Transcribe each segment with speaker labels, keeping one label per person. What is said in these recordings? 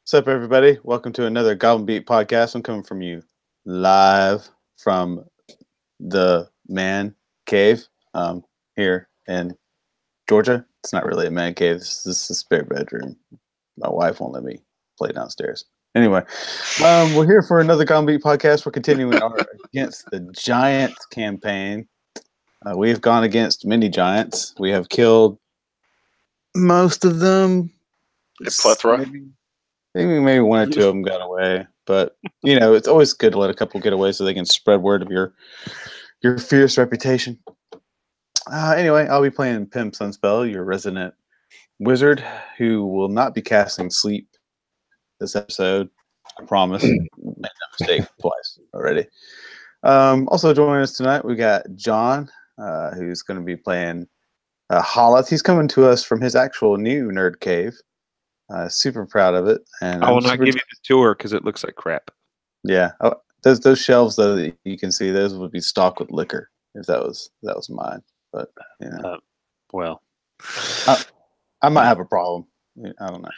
Speaker 1: What's up, everybody? Welcome to another Goblin Beat podcast. I'm coming from you live from the man cave here in Georgia. It's not really a man cave. This is a spare bedroom. My wife won't let me play downstairs. Anyway, we're here for another Goblin Beat podcast. We're continuing our Against the Giants campaign. We've gone against many giants. We have killed most of them.
Speaker 2: A plethora.
Speaker 1: Maybe one or two of them got away, but it's always good to let a couple get away so they can spread word of your fierce reputation. Anyway, I'll be playing Pim Sunspell, your resident wizard, who will not be casting sleep this episode. I promise. Made that mistake twice already. Also joining us tonight, we got John, who's going to be playing Holoth. He's coming to us from his actual new nerd cave. Super proud of it, and
Speaker 3: I will not give you the tour because it looks like crap.
Speaker 1: Yeah, those shelves though that you can see, those would be stocked with liquor if that was mine. But
Speaker 3: well,
Speaker 1: I might have a problem. I don't know.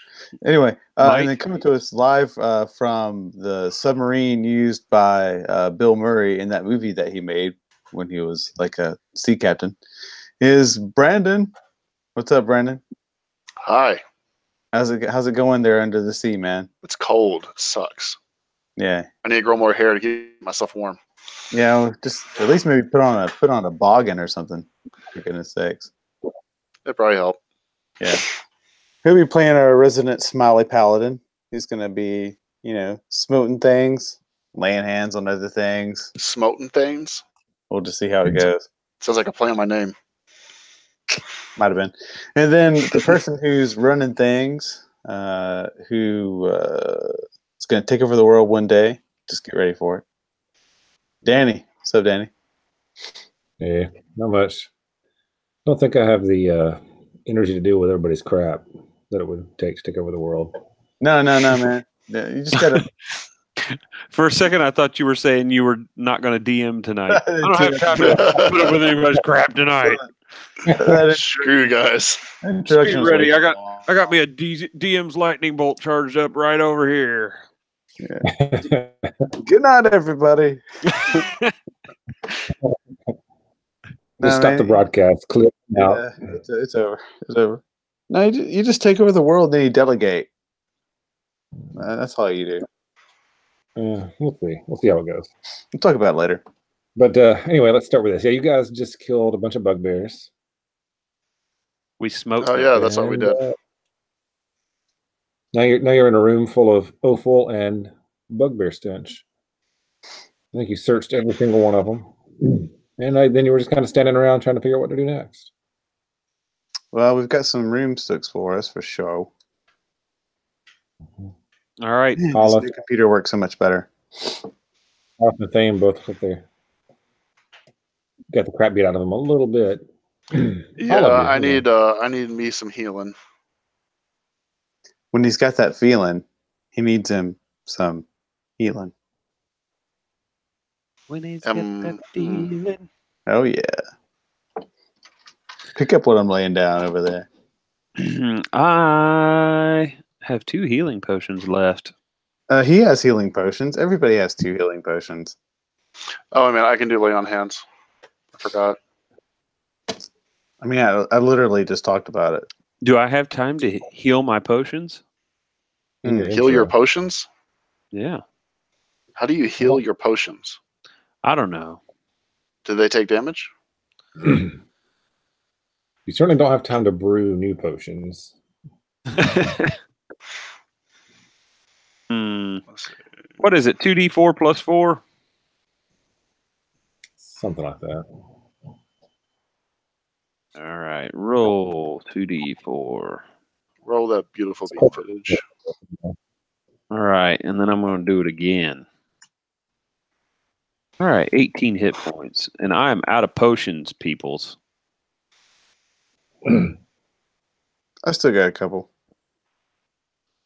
Speaker 1: Anyway, and then coming to us live from the submarine used by Bill Murray in that movie that he made when he was like a sea captain is Brandon. What's up, Brandon?
Speaker 2: Hi.
Speaker 1: How's it going there under the sea, man?
Speaker 2: It's cold. It sucks.
Speaker 1: Yeah.
Speaker 2: I need to grow more hair to keep myself warm.
Speaker 1: Yeah, just at least maybe put on a boggin or something. For goodness sakes.
Speaker 2: That'd probably help.
Speaker 1: Yeah. He'll be playing our resident Smiley Paladin. He's gonna be, smoting things, laying hands on other things.
Speaker 2: Smoting things?
Speaker 1: We'll just see how it goes.
Speaker 2: Sounds like a play on my name.
Speaker 1: Might have been. And then the person who's running things, who is going to take over the world one day. Just get ready for it. Danny. What's up, Danny?
Speaker 4: Yeah, not much. Don't think I have the energy to deal with everybody's crap that it would take to take over the world.
Speaker 1: No, man. You just got to...
Speaker 3: For a second, I thought you were saying you were not going to DM tonight. I don't have time to put up with anybody's crap tonight.
Speaker 2: Screw you guys.
Speaker 3: Be ready. I got me a DM's lightning bolt charged up right over here.
Speaker 1: Yeah. Good night, everybody.
Speaker 4: Stop the broadcast. Clip out.
Speaker 1: Yeah, it's over. It's over. No, you just take over the world, then you delegate. That's all you do.
Speaker 4: We'll see. We'll see how it goes.
Speaker 1: We'll talk about it later.
Speaker 4: But anyway, let's start with this. Yeah, you guys just killed a bunch of bugbears.
Speaker 3: We smoked.
Speaker 2: Oh yeah, that's what we did.
Speaker 4: Now you're in a room full of offal and bugbear stench. I think you searched every single one of them, and then you were just kind of standing around trying to figure out what to do next.
Speaker 1: Well, we've got some rooms to explore, that's for sure.
Speaker 3: All right.
Speaker 1: This new computer works so much better.
Speaker 4: Off the theme, both with their got the crap beat out of them a little bit.
Speaker 2: Yeah, I need me some healing.
Speaker 1: When he's got that feeling, he needs him some healing.
Speaker 3: When he's got that feeling.
Speaker 1: Oh yeah. Pick up what I'm laying down over there.
Speaker 3: I have 2 healing potions left.
Speaker 1: He has healing potions. Everybody has 2 healing potions.
Speaker 2: Oh, I mean, I can do lay on hands. I forgot.
Speaker 1: I mean, I literally just talked about it.
Speaker 3: Do I have time to heal my potions?
Speaker 2: Heal your potions?
Speaker 3: Yeah.
Speaker 2: How do you heal your potions?
Speaker 3: I don't know.
Speaker 2: Do they take damage?
Speaker 4: You certainly don't have time to brew new potions.
Speaker 3: What is it? 2d4 plus 4?
Speaker 4: Something like that.
Speaker 3: All right. Roll 2d4.
Speaker 2: Roll that beautiful beam footage.
Speaker 3: All right. And then I'm going to do it again. All right. 18 hit points. And I am out of potions, peoples.
Speaker 1: I still got a couple.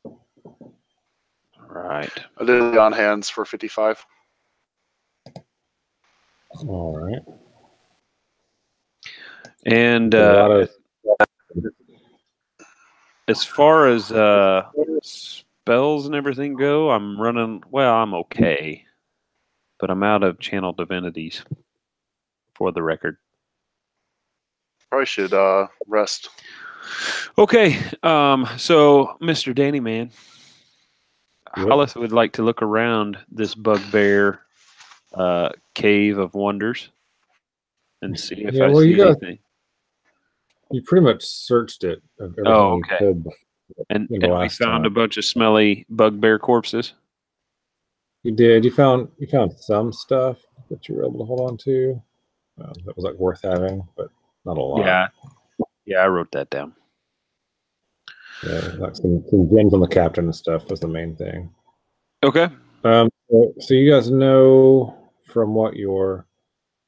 Speaker 3: All right.
Speaker 2: I did lay on hands for 55.
Speaker 4: All right.
Speaker 3: And as far as spells and everything go, I'm running. Well, I'm okay, but I'm out of channel divinities. For the record.
Speaker 2: Probably should rest.
Speaker 3: Okay. So, Mr. Danny Man,
Speaker 4: Yep.
Speaker 3: Hollis would like to look around this bugbear cave of wonders and see if
Speaker 4: Yeah,
Speaker 3: I
Speaker 4: well,
Speaker 3: see
Speaker 4: you guys-
Speaker 3: anything.
Speaker 4: You pretty much searched it of everything
Speaker 3: Oh,
Speaker 4: you
Speaker 3: okay.
Speaker 4: could.
Speaker 3: And
Speaker 4: the
Speaker 3: we
Speaker 4: last
Speaker 3: found a
Speaker 4: time.
Speaker 3: bunch of smelly bugbear corpses.
Speaker 4: You did. You found some stuff that you were able to hold on to. That was like worth having, but not a lot.
Speaker 3: Yeah, I wrote that down.
Speaker 4: Yeah, like some gems on the captain and stuff was the main thing.
Speaker 3: Okay.
Speaker 4: So you guys know from what your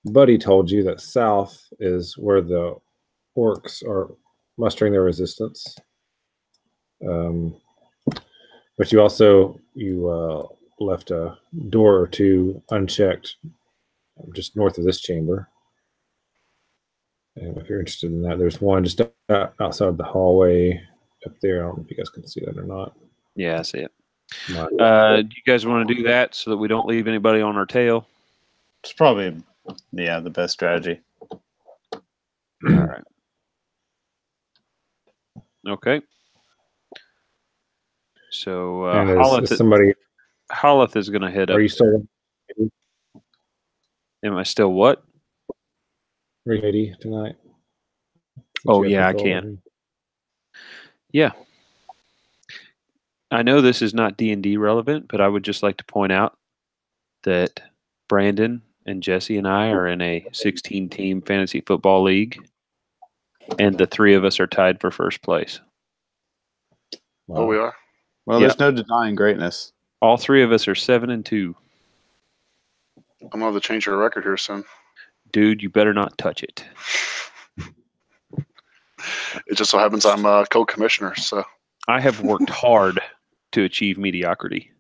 Speaker 4: buddy told you that south is where the orcs are mustering their resistance. But you also left a door or two unchecked just north of this chamber. And if you're interested in that, there's one just outside the hallway up there. I don't know if you guys can see that or not.
Speaker 3: Yeah, I see it.
Speaker 4: My-
Speaker 3: Do you guys want to do that so that we don't leave anybody on our tail?
Speaker 1: It's probably, the best strategy.
Speaker 3: All right. Okay. So
Speaker 4: and
Speaker 3: Hollis
Speaker 4: is somebody?
Speaker 3: is going to hit up.
Speaker 4: Are you still
Speaker 3: Am I still what?
Speaker 4: 380 tonight? Since
Speaker 3: Oh,
Speaker 4: you have
Speaker 3: yeah, I
Speaker 4: control
Speaker 3: can.
Speaker 4: of him?
Speaker 3: Yeah. I know this is not D&D relevant, but I would just like to point out that Brandon and Jesse and I are in a 16-team fantasy football league, and the three of us are tied for first place.
Speaker 4: Wow.
Speaker 2: Oh, we are.
Speaker 1: Well,
Speaker 3: Yeah.
Speaker 1: there's no denying greatness.
Speaker 3: All three of us are 7-2.
Speaker 2: I'm gonna have to change your record here soon.
Speaker 3: Dude, you better not touch it.
Speaker 2: It just so happens I'm co-commissioner, so.
Speaker 3: I have worked hard to achieve mediocrity.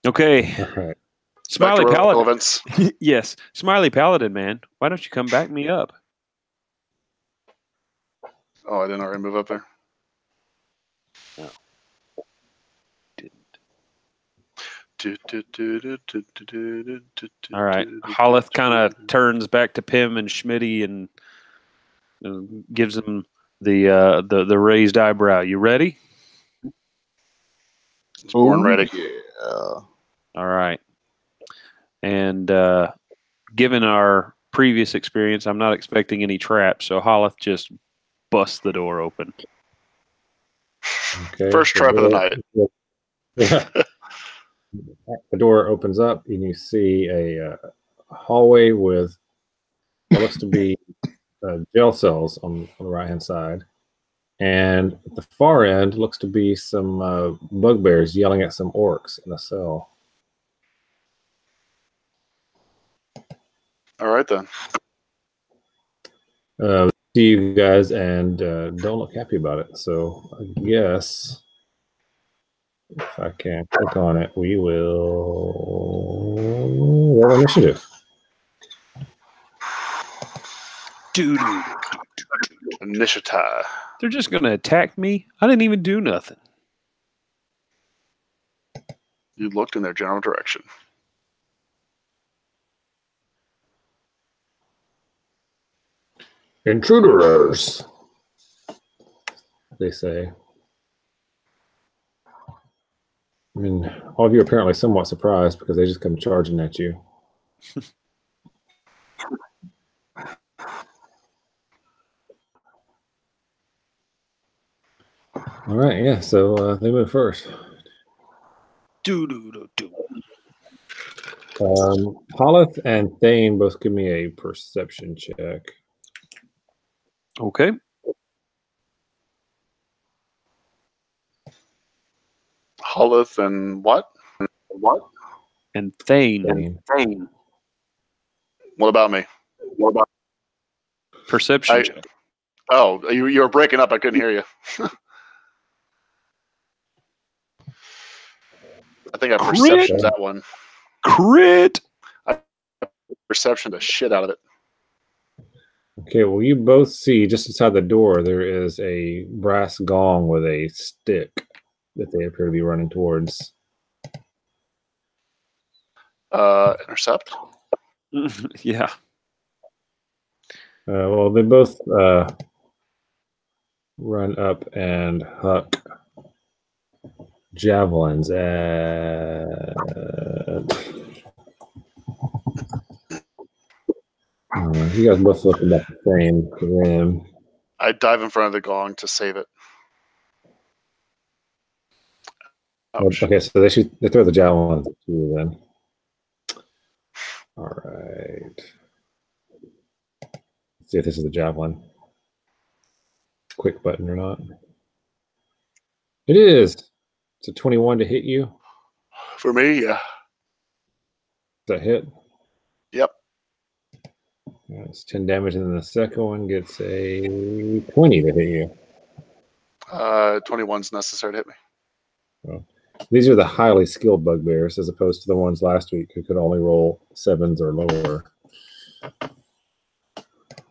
Speaker 3: Okay.
Speaker 4: All right.
Speaker 3: Smiley
Speaker 2: Back to
Speaker 3: Paladin.
Speaker 2: relevance.
Speaker 3: Yes. Smiley Paladin, man. Why don't you come back me up?
Speaker 2: Oh, I didn't already move up there.
Speaker 3: All right. Holleth kind of turns back to Pim and Schmitty and gives them the raised eyebrow. You ready?
Speaker 2: It's born ready.
Speaker 1: Yeah.
Speaker 3: All right. And given our previous experience, I'm not expecting any traps, so Holleth just busts the door open.
Speaker 4: Okay.
Speaker 2: First trap of the night.
Speaker 4: Yeah. The door opens up and you see a hallway with what looks to be jail cells on the right hand side, and at the far end looks to be some bugbears yelling at some orcs in a cell.
Speaker 2: All right then.
Speaker 4: See you guys and don't look happy about it. So I guess if I can click on it, we will roll initiative.
Speaker 3: Dude,
Speaker 2: Initiative.
Speaker 3: they're just going to attack me? I didn't even do nothing.
Speaker 2: You looked in their general direction.
Speaker 4: Intruders, they say. I mean, all of you are apparently somewhat surprised because they just come charging at you. All right, yeah, so they move first. Hollis and Thane both give me a perception check.
Speaker 3: Okay.
Speaker 2: Holleth and what? What?
Speaker 3: And Thane.
Speaker 4: Thane.
Speaker 2: What about me? What about?
Speaker 3: Perception check.
Speaker 2: Oh, you were breaking up. I couldn't hear you. I think I perceptioned that one.
Speaker 3: Crit!
Speaker 2: Perception the shit out of it.
Speaker 4: Okay, well, you both see just inside the door there is a brass gong with a stick that they appear to be running towards.
Speaker 2: Intercept.
Speaker 3: Yeah.
Speaker 4: Well, they both run up and huck javelins at. You guys both look about the same to them.
Speaker 2: I dive in front of the gong to save it. Ouch.
Speaker 4: Okay, so they throw the javelins at you then. All right. Let's see if this is the javelin. Quick button or not. It is. It's a 21 to hit you.
Speaker 2: For me, yeah.
Speaker 4: Is that hit?
Speaker 2: Yep.
Speaker 4: It's 10 damage, and then the second one gets a 20 to hit you.
Speaker 2: 21's necessary to hit me.
Speaker 4: Well, these are the highly skilled bugbears, as opposed to the ones last week who could only roll 7s or lower.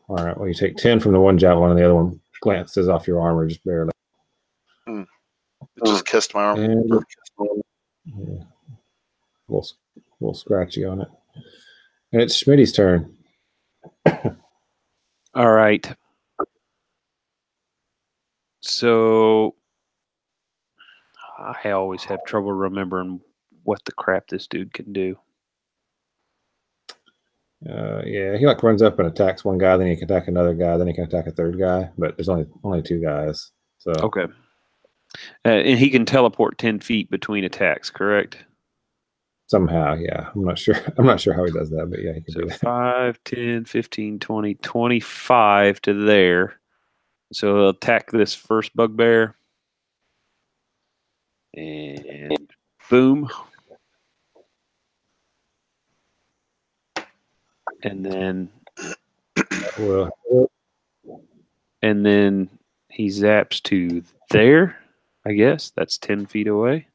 Speaker 4: All right, well, you take 10 from the one javelin, and the other one glances off your armor just barely.
Speaker 2: It just kissed my arm.
Speaker 4: And yeah, we'll scratchy on it. And it's Schmitty's turn.
Speaker 3: All right. So I always have trouble remembering what the crap this dude can do.
Speaker 4: Yeah, he runs up and attacks one guy, then he can attack another guy, then he can attack a third guy. But there's only 2 guys. So
Speaker 3: Okay. And he can teleport 10 feet between attacks, correct?
Speaker 4: somehow, yeah. I'm not sure how he does that, but yeah, he can
Speaker 3: So
Speaker 4: do that.
Speaker 3: 5, 10, 15, 20, 25 to there. So he'll attack this first bugbear. And boom. And then
Speaker 4: Well,
Speaker 3: he zaps to there, I guess. That's 10 feet away.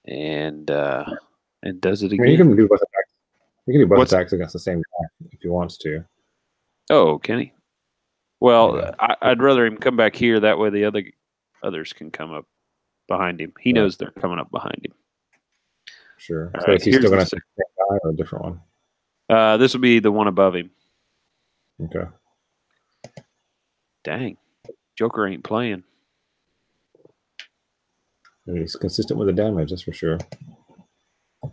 Speaker 3: And does it
Speaker 4: I mean,
Speaker 3: again.
Speaker 4: you can do both attacks. You can do both
Speaker 3: What's-
Speaker 4: attacks against the same guy if he wants to.
Speaker 3: Oh, can he? Well,
Speaker 4: Yeah.
Speaker 3: I'd rather him come back here. That way the others can come up behind him. He knows they're coming up behind him.
Speaker 4: Sure.
Speaker 3: All
Speaker 4: So
Speaker 3: right,
Speaker 4: is he
Speaker 3: here's
Speaker 4: still going
Speaker 3: the
Speaker 4: to attack the same guy or a different one?
Speaker 3: This will be the one above him.
Speaker 4: Okay.
Speaker 3: Dang. Joker ain't playing.
Speaker 4: And he's consistent with the damage, that's for sure. All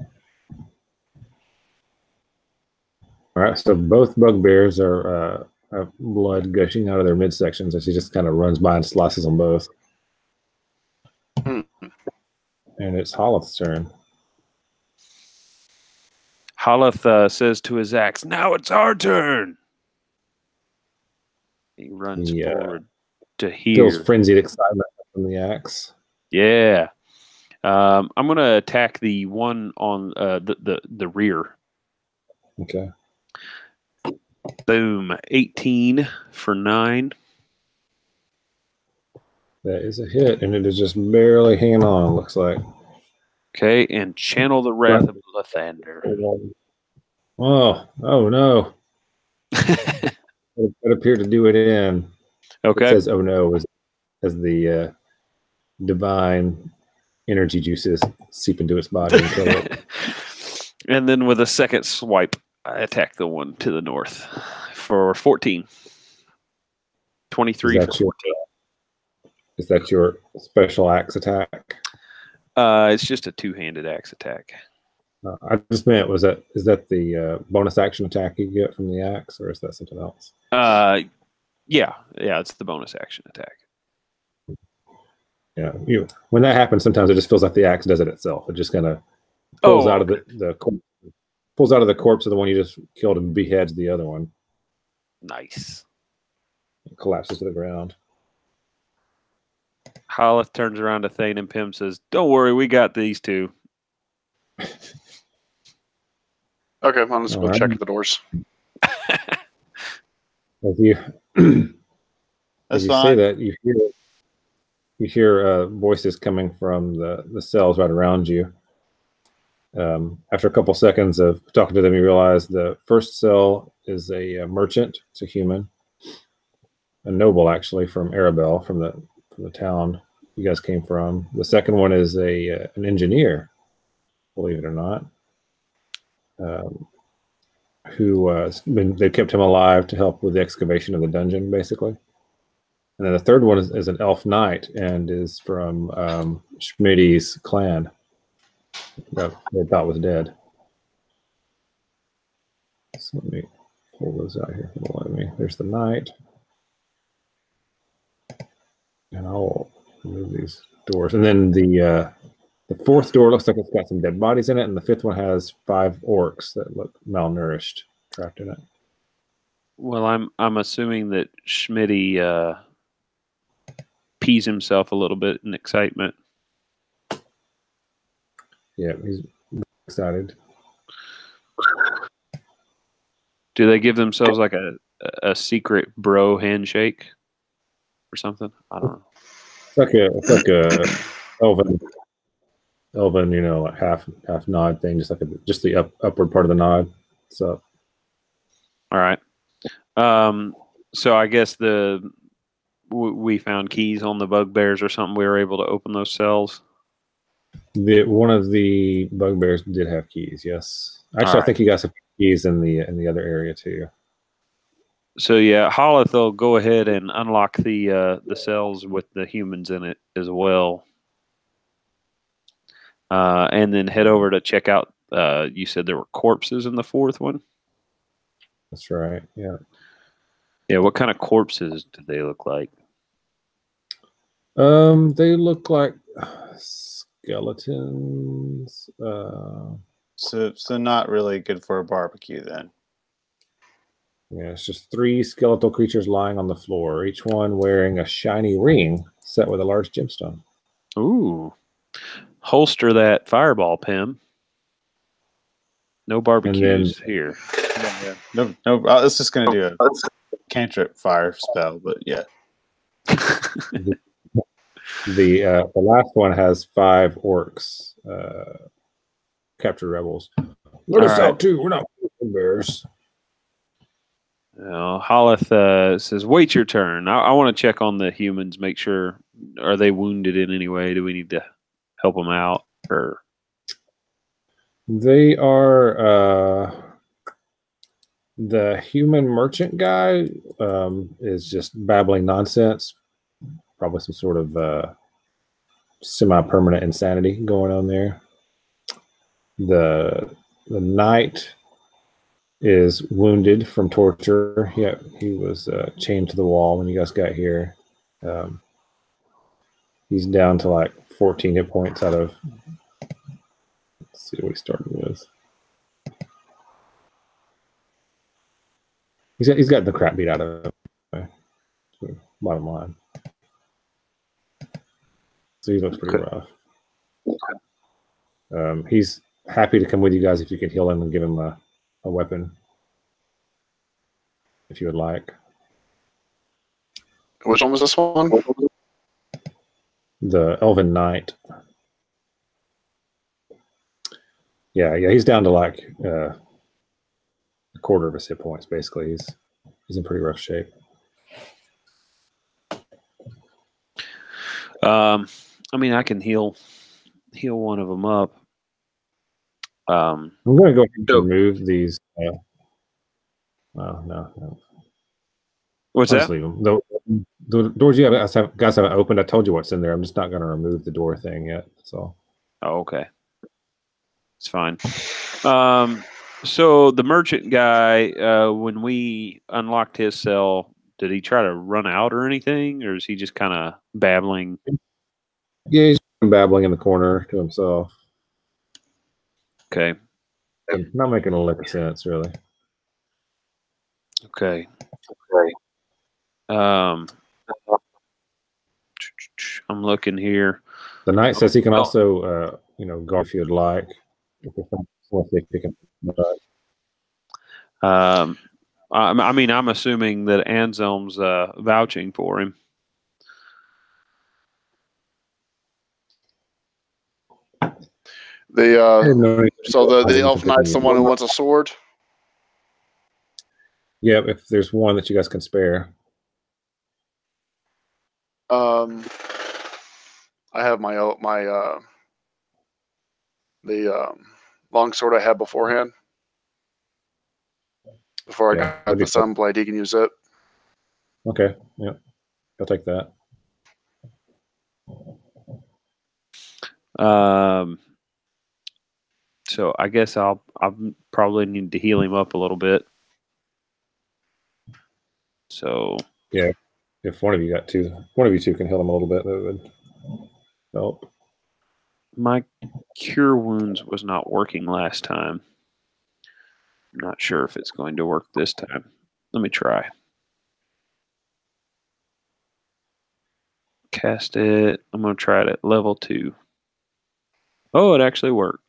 Speaker 4: right, so both bugbears are blood gushing out of their midsections as he just kind of runs by and slices them both.
Speaker 2: Hmm.
Speaker 4: And it's Hollith's turn.
Speaker 3: Hollith says to his axe, "Now it's our turn." He runs forward to
Speaker 4: Feels
Speaker 3: here.
Speaker 4: frenzied excitement from the axe.
Speaker 3: Yeah. I'm going to attack the one on the rear.
Speaker 4: Okay.
Speaker 3: Boom. 18 for 9.
Speaker 4: That is a hit, and it is just barely hanging on, looks like.
Speaker 3: Okay, and channel the wrath of Lathander.
Speaker 4: Oh no. It appeared to do it in.
Speaker 3: Okay.
Speaker 4: It says, "Oh no," as the divine energy juices seep into its body and kill it.
Speaker 3: And then with a second swipe, I attack the one to the north for 14. 23 for 14.
Speaker 4: Is that your special axe attack?
Speaker 3: It's just a two-handed axe attack.
Speaker 4: I just meant, is that the bonus action attack you get from the axe, or is that something else?
Speaker 3: Yeah, it's the bonus action attack.
Speaker 4: Yeah, when that happens, sometimes it just feels like the axe does it itself. It just kind of pulls out of the corpse of the one you just killed and beheads the other one.
Speaker 3: Nice.
Speaker 4: It collapses to the ground.
Speaker 3: Hollith turns around to Thane and Pym, says, "Don't worry, we got these two."
Speaker 2: Okay, I'm just going to
Speaker 4: All right.
Speaker 2: check the doors.
Speaker 4: As you
Speaker 1: That's
Speaker 4: say
Speaker 1: fine.
Speaker 4: that, you hear voices coming from the cells right around you. After a couple seconds of talking to them, you realize the first cell is a merchant. It's a human, a noble actually from Arabelle, from the town you guys came from. The second one is an engineer, believe it or not, who they kept him alive to help with the excavation of the dungeon, basically. And then the third one is an elf knight and is from Schmitty's clan that they thought was dead. So let me pull those out here. There's the knight. And I'll remove these doors. And then the fourth door looks like it's got some dead bodies in it, and the fifth one has 5 orcs that look malnourished trapped in it.
Speaker 3: Well, I'm assuming that Schmitty pees himself a little bit in excitement.
Speaker 4: Yeah, he's excited.
Speaker 3: Do they give themselves like a secret bro handshake or something? I don't know.
Speaker 4: It's like a elven, like half nod thing, just the upward part of the nod. So,
Speaker 3: all right. So I guess we found keys on the bugbears or something. We were able to open those cells.
Speaker 4: One of the bugbears did have keys. Yes, actually, I think you guys have keys in the other area too.
Speaker 3: So yeah, Hollith will go ahead and unlock the cells with the humans in it as well, and then head over to check out. You said there were corpses in the fourth one.
Speaker 4: That's right. Yeah.
Speaker 3: Yeah. What kind of corpses do they look like?
Speaker 4: They look like skeletons.
Speaker 1: So not really good for a barbecue then.
Speaker 4: Yeah, it's just 3 skeletal creatures lying on the floor, each one wearing a shiny ring set with a large gemstone.
Speaker 3: Ooh. Holster that fireball, Pim. No barbecues here.
Speaker 1: Yeah. No. I was just gonna do a cantrip fire spell, but yeah.
Speaker 4: The last one has 5 orcs, captured rebels. Let us out too. We're not bears.
Speaker 3: Hollith says, "Wait your turn. I want to check on the humans. Make sure, are they wounded in any way? Do we need to help them out, or?"
Speaker 4: They are the human merchant guy is just babbling nonsense. Probably some sort of semi-permanent insanity going on there. The knight is wounded from torture. Yeah, he was chained to the wall when you guys got here. He's down to like 14 hit points out of. Let's see what he started with. He's got the crap beat out of him. Okay. Bottom line. So he looks pretty rough. He's happy to come with you guys if you can heal him and give him a weapon, if you would like.
Speaker 2: Which one was this one?
Speaker 4: The Elven Knight. Yeah, he's down to like a quarter of his hit points, basically. He's in pretty rough shape.
Speaker 3: I mean, I can heal one of them up.
Speaker 4: I'm going to go ahead and remove these. No.
Speaker 3: What's
Speaker 4: I'll
Speaker 3: that?
Speaker 4: just leave them. The doors you guys haven't opened. I told you what's in there. I'm just not going to remove the door thing yet. So.
Speaker 3: Oh, okay. It's fine. So the merchant guy, when we unlocked his cell, did he try to run out or anything, or is he just kind of babbling?
Speaker 4: Yeah, he's babbling in the corner to himself.
Speaker 3: Okay.
Speaker 4: Not making a lick of sense, really.
Speaker 3: Okay. I'm looking here.
Speaker 4: The knight says he can also, go if you'd like.
Speaker 3: I mean, I'm assuming that Anselm's vouching for him.
Speaker 4: I didn't know anything
Speaker 2: So
Speaker 4: about
Speaker 2: the
Speaker 4: items
Speaker 2: elf
Speaker 4: if they
Speaker 2: knight's the
Speaker 4: can-
Speaker 2: one who wants a sword.
Speaker 4: Yeah, if there's one that you guys can spare.
Speaker 2: I have the long sword I had beforehand. Before I
Speaker 4: Yeah,
Speaker 2: got
Speaker 4: that'd be
Speaker 2: the Sunblade, he can use it.
Speaker 4: Okay, yeah, I'll take that.
Speaker 3: So I guess I'll probably need to heal him up a little bit. So
Speaker 4: Yeah, if one of you two can heal him a little bit, that would help.
Speaker 3: my cure wounds was not working last time. I'm not sure if it's going to work this time. Let me try. Cast it. I'm going to try it at level 2. Oh, it actually worked.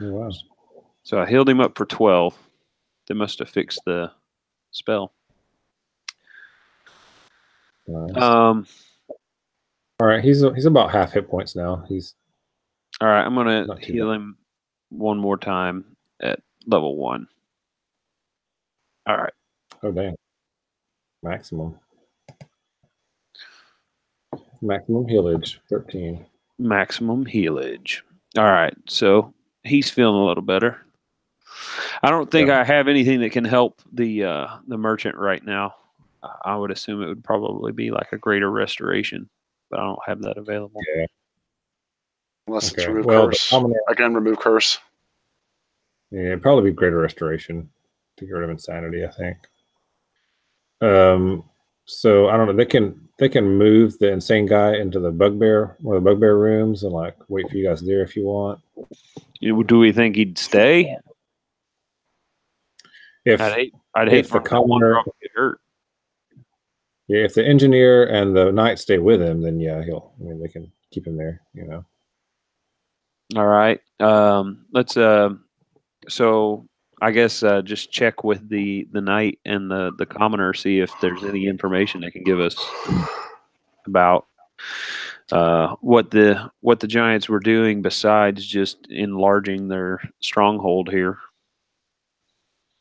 Speaker 4: Oh, wow.
Speaker 3: So I healed him up for 12. They must have fixed the spell.
Speaker 4: Nice.
Speaker 3: All
Speaker 4: All right, he's about half hit points now. He's
Speaker 3: right, I'm going to
Speaker 4: Not too
Speaker 3: heal him one more time at level 1. All right.
Speaker 4: oh dang, maximum healage 13.
Speaker 3: Maximum healage. All right, so he's feeling a little better. I don't think I have anything that can help the merchant right now. I would assume it would probably be like a greater restoration, but I don't have that available.
Speaker 4: Yeah.
Speaker 2: Unless it's
Speaker 4: Okay.
Speaker 2: remove
Speaker 4: Well,
Speaker 2: curse.
Speaker 4: the commoner,
Speaker 2: I can remove curse.
Speaker 4: yeah, it'd probably be greater restoration to get rid of insanity, I think. So I don't know. They can move the insane guy into the bugbear, one of the bugbear rooms, and like wait for you guys there if you want.
Speaker 3: Do we think he'd stay?
Speaker 4: If
Speaker 3: I'd hate
Speaker 4: if
Speaker 3: for
Speaker 4: the
Speaker 3: him to wander
Speaker 4: commoner,
Speaker 3: off and get hurt.
Speaker 4: yeah, if the engineer and the knight stay with him, then yeah, they can keep him there.
Speaker 3: All right. Let's so I guess just check with the knight and the commoner, see if there's any information they can give us about what the giants were doing besides just enlarging their stronghold here.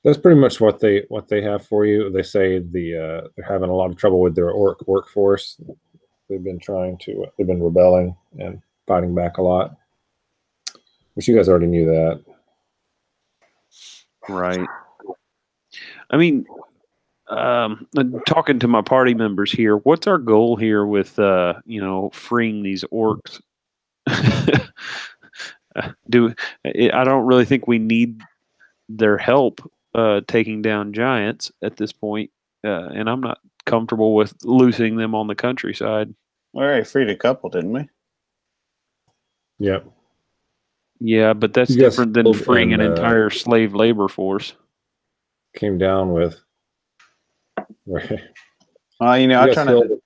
Speaker 4: That's pretty much what they have for you. They say they're having a lot of trouble with their orc workforce. They've been rebelling and fighting back a lot, which you guys already knew that.
Speaker 3: Right. I mean, talking to my party members here, what's our goal here with freeing these orcs? I don't really think we need their help taking down giants at this point, and I'm not comfortable with loosing them on the countryside.
Speaker 1: We already freed a couple, didn't we?
Speaker 4: Yep.
Speaker 3: Yeah, but that's
Speaker 4: You guys
Speaker 3: different than
Speaker 4: killed
Speaker 3: freeing an
Speaker 4: and,
Speaker 3: entire slave labor force.
Speaker 4: Came down with. Right.
Speaker 1: I'm
Speaker 4: You guys
Speaker 1: trying
Speaker 4: killed-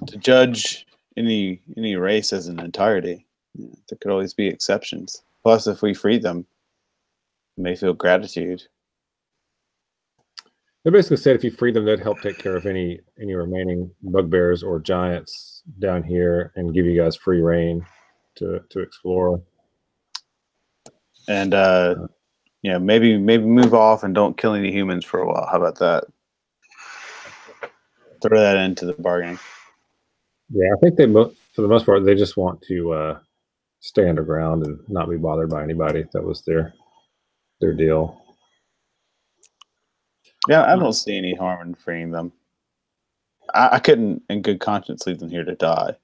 Speaker 1: to judge any race as an entirety. There could always be exceptions. Plus, if we free them, they may feel gratitude.
Speaker 4: They basically said if you free them, they'd help take care of any remaining bugbears or giants down here and give you guys free reign to explore.
Speaker 1: And maybe move off and don't kill any humans for a while. How about that? Throw that into the bargaining.
Speaker 4: Yeah, I think for the most part, they just want to stay underground and not be bothered by anybody. That was their deal.
Speaker 1: Yeah, I don't see any harm in freeing them. I couldn't, in good conscience, leave them here to die.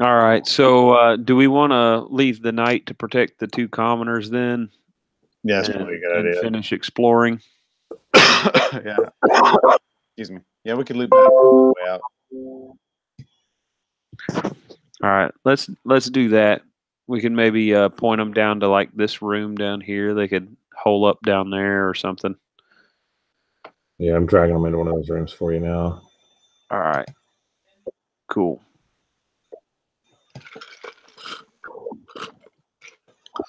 Speaker 3: All right. So, do we want to leave the knight to protect the two commoners then?
Speaker 1: Yeah, that's probably a good
Speaker 3: and
Speaker 1: idea.
Speaker 3: finish exploring.
Speaker 1: Yeah. Excuse me. Yeah, we could loop back on the way out.
Speaker 3: All right. Let's do that. We can maybe point them down to like this room down here. They could hole up down there or something.
Speaker 4: Yeah, I'm dragging them into one of those rooms for you now.
Speaker 3: All right. Cool.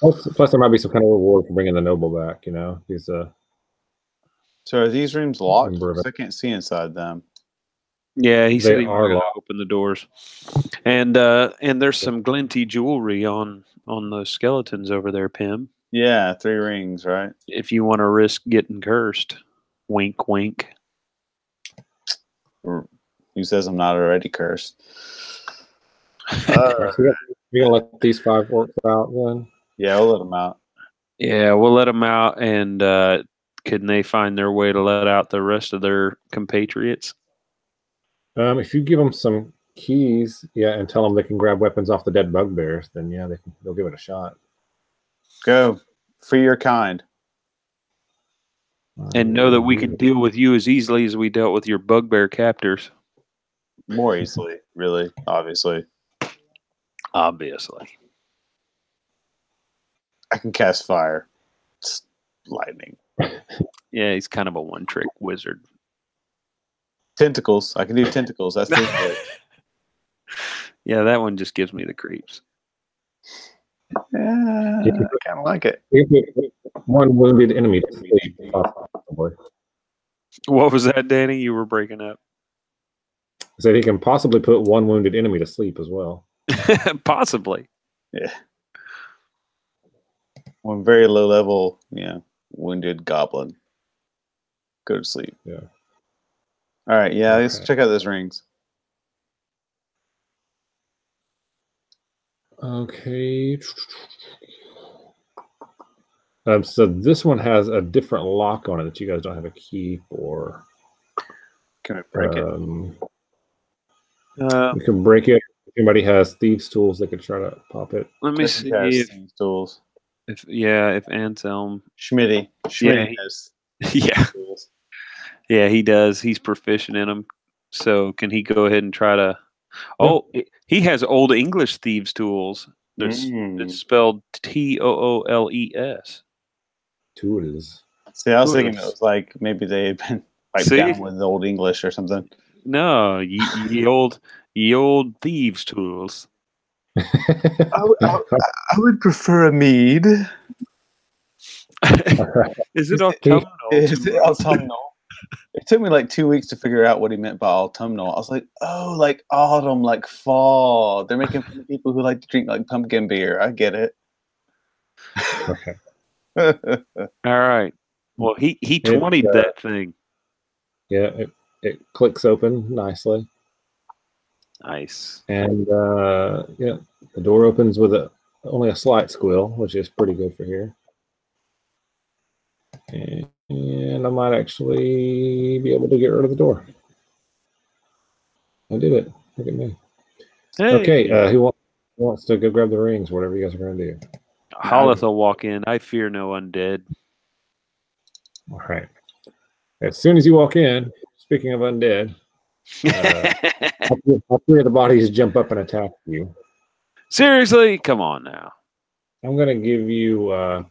Speaker 4: Plus, there might be some kind of reward for bringing the noble back. He's
Speaker 1: So are these rooms locked?
Speaker 4: Member of
Speaker 1: 'Cause I can't see inside them.
Speaker 3: Yeah, he said
Speaker 4: They
Speaker 3: he
Speaker 4: are
Speaker 3: was going to
Speaker 4: locked.
Speaker 3: open the doors, and there's some glinty jewelry on those skeletons over there, Pim.
Speaker 1: Yeah, 3 rings, right?
Speaker 3: If you want to risk getting cursed, wink, wink.
Speaker 1: Or who says I'm not already cursed?
Speaker 4: All right, so you're gonna let these 5 orcs out then?
Speaker 1: Yeah, we'll let them out.
Speaker 3: Yeah, we'll let them out, and can they find their way to let out the rest of their compatriots?
Speaker 4: If you give them some keys, yeah, and tell them they can grab weapons off the dead bugbears, then yeah, they'll give it a shot.
Speaker 1: Go. Free your kind.
Speaker 3: And know that we can deal with you as easily as we dealt with your bugbear captors.
Speaker 1: More easily, really, obviously.
Speaker 3: Obviously.
Speaker 1: I can cast fire. It's lightning.
Speaker 3: Yeah, he's kind of a one-trick wizard.
Speaker 1: Tentacles. I can do tentacles. That's it.
Speaker 3: Yeah, that one just gives me the creeps.
Speaker 1: Yeah, I kind of like it.
Speaker 4: One wounded enemy to sleep, possibly.
Speaker 3: What was that, Danny? You were breaking up.
Speaker 4: So he can possibly put one wounded enemy to sleep as well.
Speaker 3: Possibly.
Speaker 1: Yeah. One very low level, wounded goblin. Go to sleep.
Speaker 4: Yeah.
Speaker 1: All right, yeah, let's
Speaker 4: Okay.
Speaker 1: check out those rings.
Speaker 4: Okay. So this one has a different lock on it that you guys don't have a key for.
Speaker 1: Can we break it?
Speaker 4: You can break it. If anybody has thieves' tools, they could try to pop it.
Speaker 3: Let me see if
Speaker 1: tools.
Speaker 3: if Anselm.
Speaker 1: Schmitty has
Speaker 3: Yeah.
Speaker 1: tools.
Speaker 3: Yeah, he does. He's proficient in them. So can he go ahead and try to? Oh, he has Old English thieves' tools. It's spelled TOOLES.
Speaker 4: Tools.
Speaker 1: See, I was thinking it was like maybe they had been down with Old English or something.
Speaker 3: No, ye old thieves' tools.
Speaker 1: I would prefer a mead.
Speaker 3: Is it autumnal?
Speaker 1: Is it autumnal? It took me like 2 weeks to figure out what he meant by autumnal. I was like, oh, like autumn, like fall. They're making fun of people who like to drink like pumpkin beer. I get it.
Speaker 4: Okay.
Speaker 3: All right. Well, he 20'd that thing.
Speaker 4: Yeah, it clicks open nicely.
Speaker 3: Nice.
Speaker 4: And the door opens with only a slight squeal, which is pretty good for here. And I might actually be able to get rid of the door. I did it. Look at me.
Speaker 3: Hey.
Speaker 4: Okay, who wants to go grab the rings, whatever you guys are going to do?
Speaker 3: Holleth will walk in. I fear no undead.
Speaker 4: All right. As soon as you walk in, speaking of undead, all 3 of the bodies jump up and attack you.
Speaker 3: Seriously? Come on now.
Speaker 4: I'm going to give you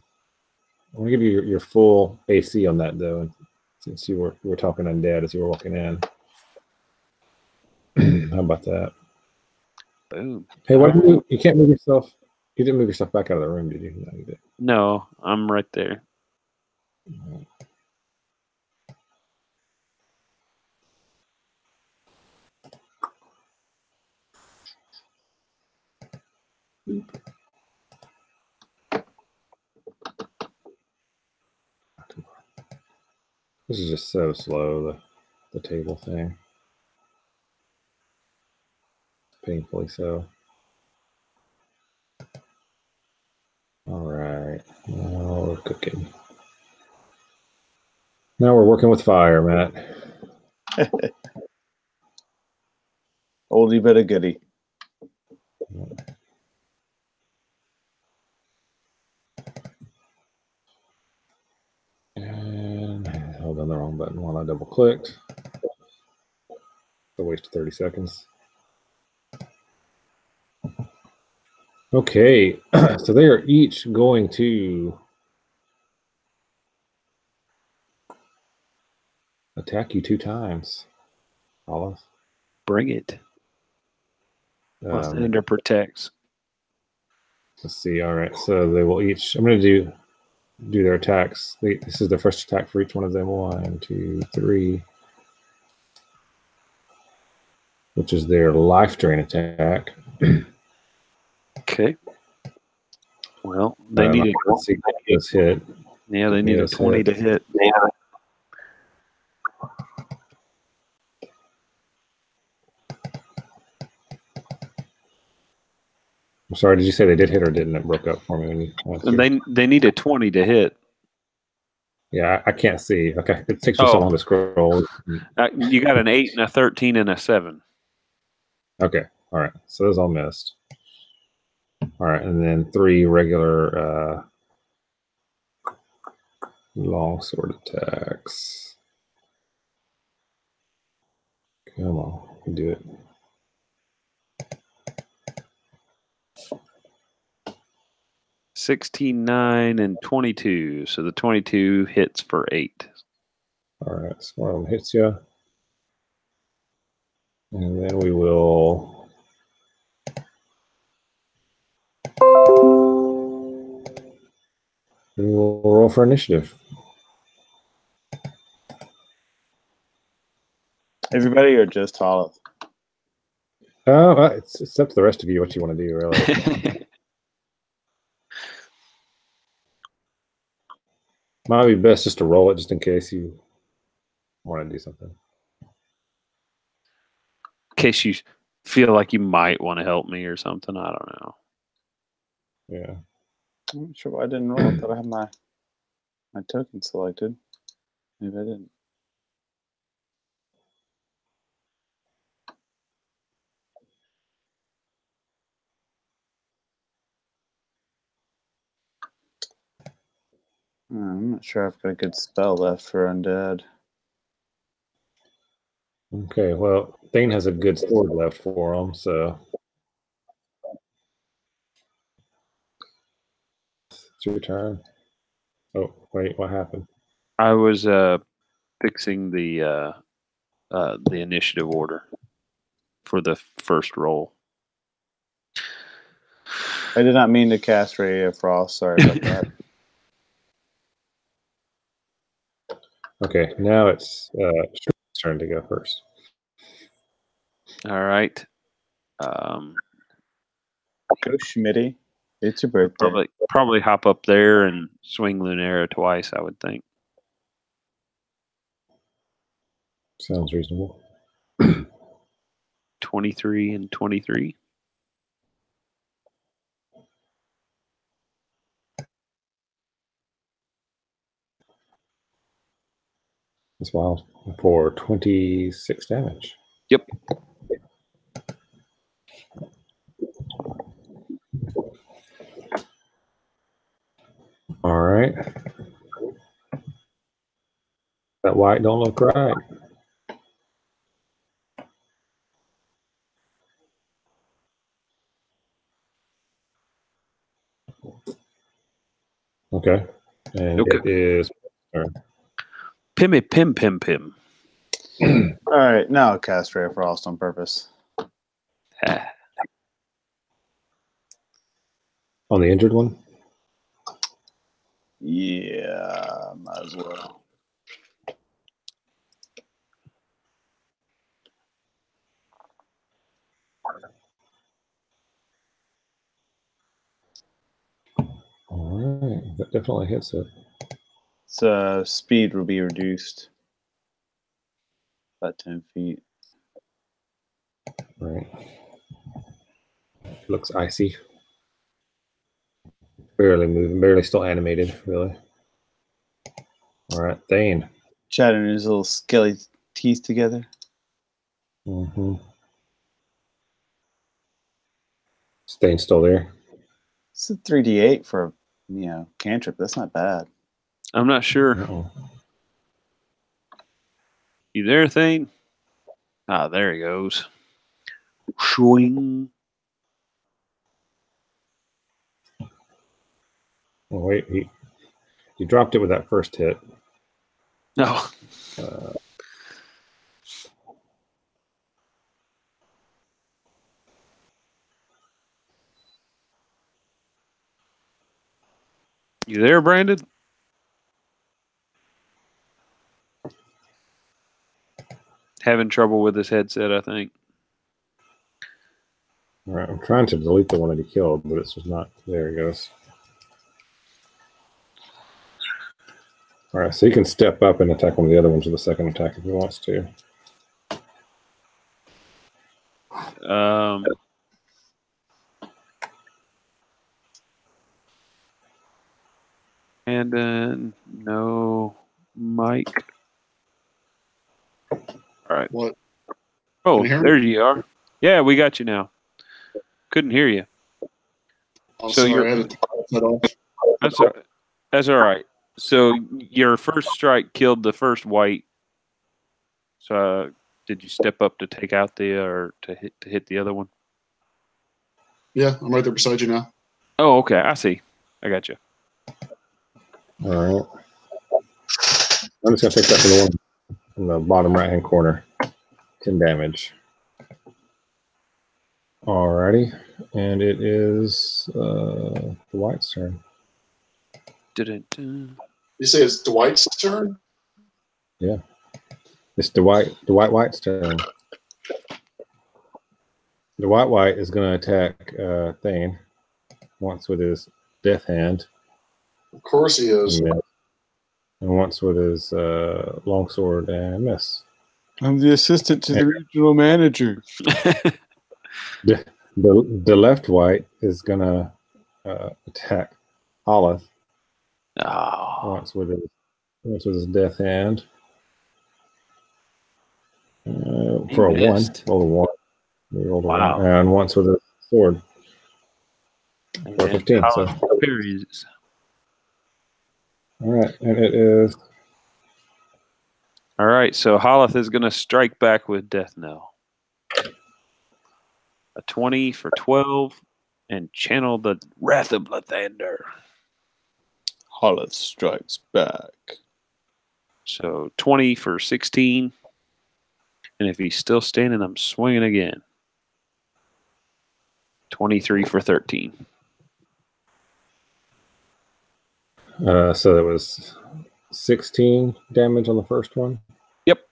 Speaker 4: your full AC on that, though, since you were talking undead as you were walking in. How about that?
Speaker 3: Boom.
Speaker 4: Hey, what did you can't move yourself? You didn't move yourself back out of the room, did you? No, you did.
Speaker 3: No, I'm right there.
Speaker 4: This is just so slow, the table thing. Painfully so. All right. Now we're cooking. Now we're working with fire, Matt.
Speaker 1: Oldie but a goodie.
Speaker 4: And held on the wrong button while I double clicked. A waste of 30 seconds. Okay, so they are each going to attack you 2 times. Olive.
Speaker 3: Bring it. Under protects.
Speaker 4: Let's see. All right, so they will each. I'm going to do their attacks. This is the first attack for each one of them. 1, 2, 3. which is their life drain attack.
Speaker 3: Okay. Well, they need
Speaker 4: let's see this hit.
Speaker 3: Yeah, they need a 20 to hit.
Speaker 4: I'm sorry, did you say they did hit or didn't? It broke up for me.
Speaker 3: They need a 20 to hit.
Speaker 4: Yeah, I can't see. Okay, it takes you so long to scroll.
Speaker 3: You got an 8 and a 13 and a 7.
Speaker 4: Okay, all right. So those all missed. All right, and then 3 regular longsword attacks. Come on, you can do it.
Speaker 3: $16, 9, and 22. So the 22 hits for 8.
Speaker 4: All right, so one of them hits you. And then we will roll for initiative.
Speaker 1: Everybody or just Olive?
Speaker 4: It's up to the rest of you what you want to do, really. Might be best just to roll it just in case you want to do something.
Speaker 3: In case you feel like you might want to help me or something. I don't know.
Speaker 4: Yeah.
Speaker 1: I'm not sure why I didn't roll. I thought I had my token selected. Maybe I didn't. I'm not sure I've got a good spell left for undead.
Speaker 4: Okay, well, Thane has a good sword left for him, so it's your turn. Oh, wait, what happened?
Speaker 3: I was fixing the initiative order for the first roll.
Speaker 1: I did not mean to cast Ray of Frost. Sorry about that.
Speaker 4: Okay, now it's Shrek's turn to go first.
Speaker 3: All right.
Speaker 1: Go Schmitty. It's your birthday.
Speaker 3: Probably hop up there and swing Lunera twice, I would think.
Speaker 4: Sounds reasonable.
Speaker 3: 23 and 23.
Speaker 4: That's wild. For 26 damage.
Speaker 3: Yep.
Speaker 4: All right. That white don't look right. Okay. And
Speaker 3: Okay.
Speaker 4: it is
Speaker 3: Pimmy pim pim pim.
Speaker 1: All right, now I'll cast Ray of Frost on purpose.
Speaker 4: on the injured one.
Speaker 1: Yeah, might as well.
Speaker 4: All right, that definitely hits it.
Speaker 1: So speed will be reduced about 10 feet.
Speaker 4: Right. It looks icy. Barely moving, barely still animated, really. All right, Thane.
Speaker 1: Chattering his little skelly teeth together.
Speaker 4: Mm-hmm. Thane's still there.
Speaker 1: It's a 3d8 for cantrip. That's not bad.
Speaker 3: I'm not sure.
Speaker 4: Uh-oh.
Speaker 3: You there, Thane? Ah, there he goes. Swing.
Speaker 4: Oh, wait, he dropped it with that first hit.
Speaker 3: No. You there, Brandon? Having trouble with his headset, I think.
Speaker 4: All right, I'm trying to delete the one that he killed, but it's just not. There he goes. All right, so he can step up and attack one of the other ones with a second attack if he wants to.
Speaker 3: And then no Mike. All right.
Speaker 2: What?
Speaker 3: Oh,
Speaker 2: Can you hear me?
Speaker 3: there you are. Yeah, we got you now. Couldn't hear you.
Speaker 2: Oh,
Speaker 3: So
Speaker 2: sorry,
Speaker 3: you're-
Speaker 2: I had to cut off.
Speaker 3: That's all right. So your first strike killed the first white. So did you step up to take out or to hit the other one?
Speaker 2: Yeah, I'm right there beside you now.
Speaker 3: Oh, okay. I see. I got you.
Speaker 4: All right. I'm just going to take that from the one in the bottom right-hand corner. 10 damage. Alrighty. And it is the white's turn.
Speaker 3: Dun-dun-dun.
Speaker 2: You say it's Dwight's turn?
Speaker 4: Yeah. It's White's turn. White is going to attack Thane once with his death hand.
Speaker 2: Of course he is.
Speaker 4: And once with his longsword and miss.
Speaker 1: I'm the assistant to the regional manager.
Speaker 4: The left white is going to attack Olaf
Speaker 3: Oh,
Speaker 4: once with his death hand. For a
Speaker 3: missed.
Speaker 4: 1. Roll a 1. Roll a
Speaker 3: Wow.
Speaker 4: 1. And once with a sword. For
Speaker 3: and
Speaker 4: 15. So.
Speaker 3: parries.
Speaker 4: All right. And it is.
Speaker 3: All right, so Holoth is going to strike back with Death Knell. A 20 for 12 and channel the Wrath of Lathander.
Speaker 1: Holleth strikes back.
Speaker 3: So 20 for 16. And if he's still standing, I'm swinging again. 23 for 13.
Speaker 4: So that was 16 damage on the first one.
Speaker 3: Yep.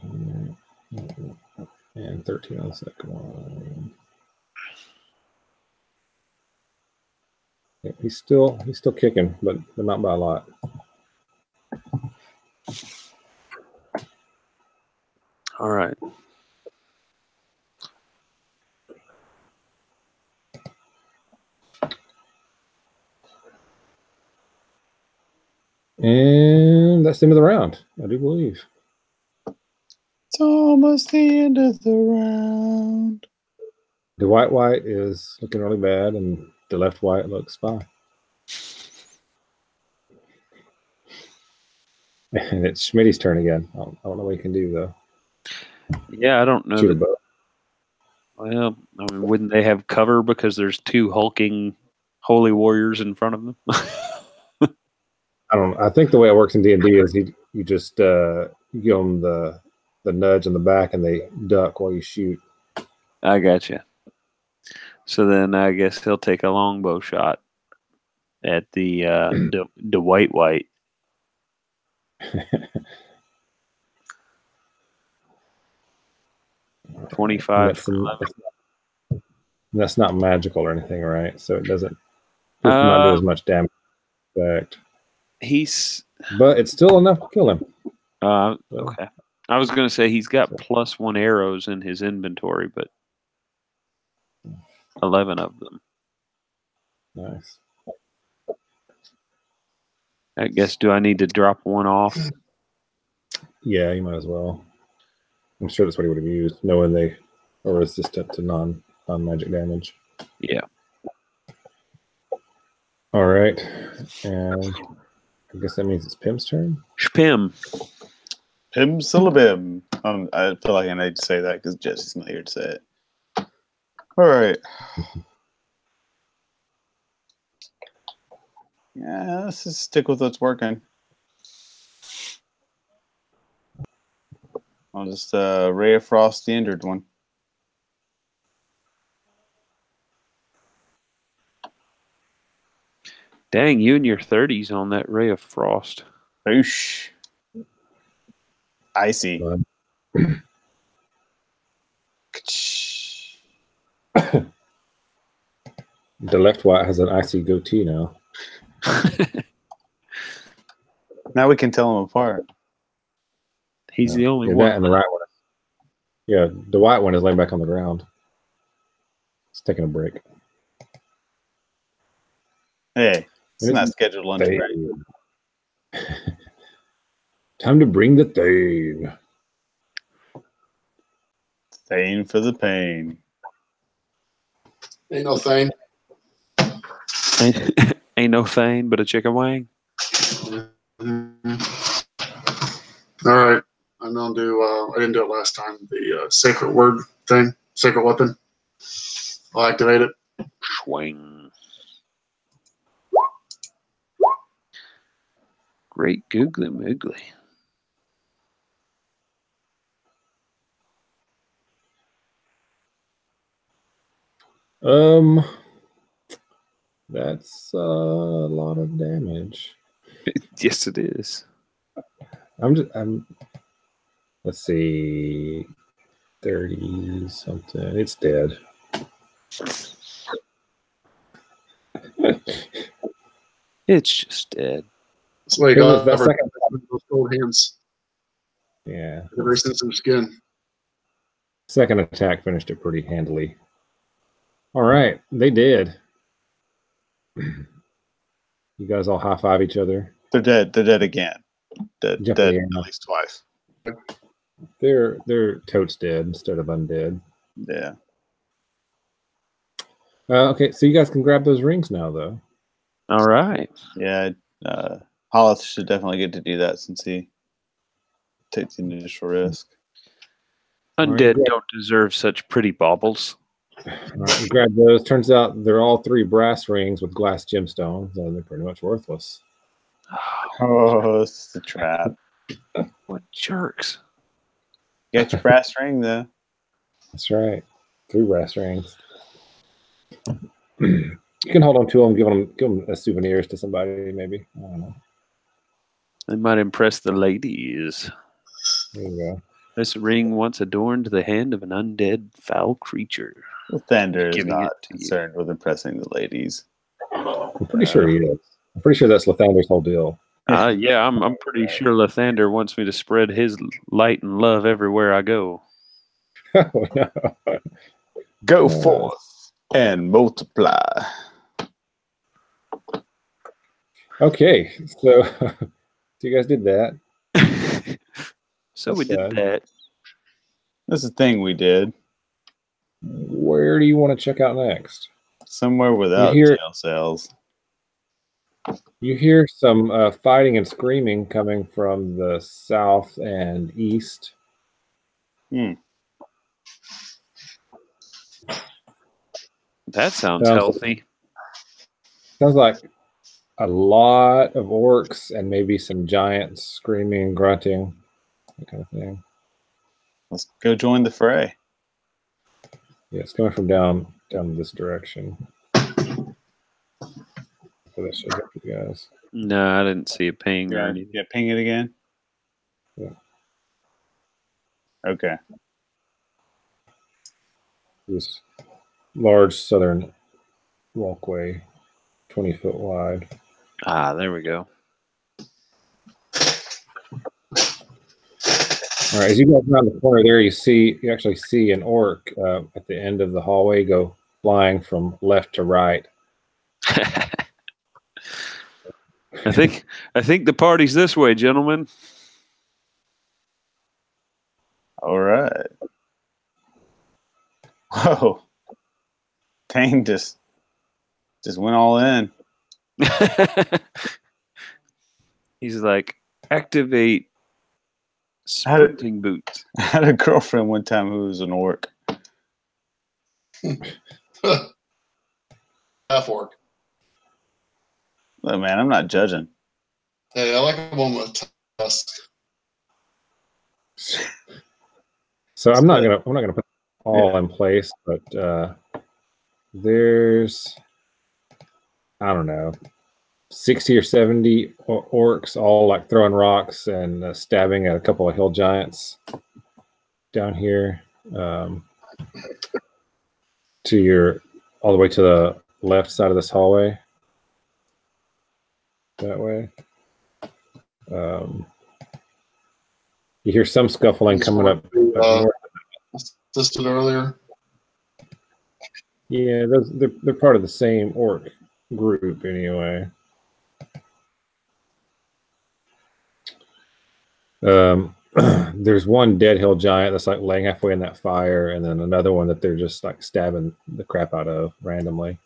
Speaker 4: And 13 on the second one. Yeah, he's still kicking, but not by a lot.
Speaker 3: All right.
Speaker 4: And that's the end of the round, I do believe.
Speaker 1: It's almost the end of the round.
Speaker 4: The white is looking really bad, and the left white looks fine. And it's Schmitty's turn again. I don't know what he can do, though.
Speaker 3: Yeah, I don't know.
Speaker 4: Shoot a bow.
Speaker 3: Well, I mean, wouldn't they have cover because there's two hulking holy warriors in front of them?
Speaker 4: I don't. I think the way it works in D&D is you just give them the nudge in the back and they duck while you shoot.
Speaker 3: I got you. So then I guess he'll take a longbow shot at the white. 25 for 11.
Speaker 4: That's not magical or anything, right? So it doesn't not do as much damage. But it's still enough to kill him.
Speaker 3: Okay. I was going to say he's got +1 arrows in his inventory, but 11 of them.
Speaker 4: Nice.
Speaker 3: I guess, do I need to drop one off?
Speaker 4: Yeah, you might as well. I'm sure that's what he would have used, knowing they are resistant to non-magic damage.
Speaker 3: Yeah.
Speaker 4: All right. And I guess that means it's Pim's turn.
Speaker 3: Pim.
Speaker 1: Pim Syllabim. I feel like I need to say that because Jesse's not here to say it. All right. Yeah, let's just stick with what's working. I'll just Ray of Frost the injured one.
Speaker 3: Dang, you in your 30s on that Ray of Frost.
Speaker 1: Boosh. Icy.
Speaker 4: The left white has an icy goatee now.
Speaker 1: Now we can tell them apart.
Speaker 3: He's the only
Speaker 4: Yeah,
Speaker 3: one.
Speaker 4: that and the right one. Yeah, the white one is laying back on the ground. It's taking a break.
Speaker 1: Hey, it's
Speaker 4: It's
Speaker 1: not scheduled lunch break.
Speaker 4: Time to bring the thing.
Speaker 1: Thane for the pain.
Speaker 2: Ain't no thing.
Speaker 3: Ain't no thing but a chicken wing.
Speaker 2: All right. I'm gonna do. I didn't do it last time. The sacred word thing, sacred weapon. I'll activate it.
Speaker 3: Swing. Great googly moogly.
Speaker 4: That's a lot of damage.
Speaker 3: Yes, it is.
Speaker 4: Let's see, 30 something. It's dead.
Speaker 3: It's just dead.
Speaker 2: That's why you
Speaker 4: It was
Speaker 2: got
Speaker 4: that second.
Speaker 2: those cold hands.
Speaker 4: Yeah,
Speaker 2: Very sensitive skin.
Speaker 4: second attack finished it pretty handily. All right, they did. You guys all high five each other.
Speaker 1: They're dead. They're dead again. Dead
Speaker 4: Jumping in.
Speaker 1: at least twice.
Speaker 4: They're totes dead instead of undead.
Speaker 1: Yeah.
Speaker 4: Okay, so you guys can grab those rings now, though.
Speaker 3: All right.
Speaker 1: Yeah. Hollis should definitely get to do that since he takes the initial risk.
Speaker 3: Undead don't deserve such pretty baubles.
Speaker 4: All right, you grab those. Turns out they're all 3 brass rings with glass gemstones, and they're pretty much worthless.
Speaker 1: Oh, it's a trap.
Speaker 3: What jerks.
Speaker 1: Get your brass ring, though.
Speaker 4: That's right. 3 brass rings. You can hold on to them, give them as souvenirs to somebody, maybe. I don't know.
Speaker 3: They might impress the ladies.
Speaker 4: There you go.
Speaker 3: This ring once adorned the hand of an undead foul creature.
Speaker 1: Thunder is
Speaker 3: Giving
Speaker 1: not
Speaker 3: it to you.
Speaker 1: concerned with impressing the ladies.
Speaker 4: I'm pretty sure he is. I'm pretty sure that's Lathander's whole deal.
Speaker 3: Yeah, I'm pretty sure Lathander wants me to spread his light and love everywhere I go.
Speaker 4: Oh, no.
Speaker 1: Go forth and multiply.
Speaker 4: Okay, so you guys did that.
Speaker 3: So we
Speaker 4: That's
Speaker 3: did that.
Speaker 1: That's the thing we did.
Speaker 4: Where do you want to check out next?
Speaker 1: Somewhere without
Speaker 4: hear-
Speaker 1: jail cells.
Speaker 4: You hear some fighting and screaming coming from the south and east.
Speaker 3: That sounds
Speaker 4: Sounds-
Speaker 3: healthy.
Speaker 4: Sounds like a lot of orcs and maybe some giants screaming and grunting, that kind of thing.
Speaker 1: Let's go join the fray.
Speaker 4: Yeah, it's coming from down this direction. So that shows up for you guys.
Speaker 3: No, I didn't see a ping or
Speaker 1: Yeah,
Speaker 3: anything.
Speaker 1: yeah, ping it again.
Speaker 4: Yeah.
Speaker 1: Okay.
Speaker 4: This large southern walkway, 20 foot wide.
Speaker 3: Ah, there we go.
Speaker 4: All right, as you go around the corner there, you actually see an orc at the end of the hallway go flying from left to right.
Speaker 3: I think the party's this way, gentlemen.
Speaker 1: All right. Whoa. Tane just went all in.
Speaker 3: He's like, activate
Speaker 1: How did-
Speaker 3: sprinting boots.
Speaker 1: I had a girlfriend one time who was an orc.
Speaker 2: Half orc.
Speaker 1: Look, man, I'm not judging.
Speaker 2: Hey, I like a one with tusk.
Speaker 4: So I'm not gonna put all in place, but there's, I don't know, 60 or 70 orcs all like throwing rocks and stabbing at a couple of hill giants down here. all the way to the left side of this hallway. That way. You hear some scuffling coming up north.
Speaker 2: Assisted earlier.
Speaker 4: Yeah, they're part of the same orc group anyway. There's one dead hill giant that's like laying halfway in that fire, and then another one that they're just like stabbing the crap out of randomly.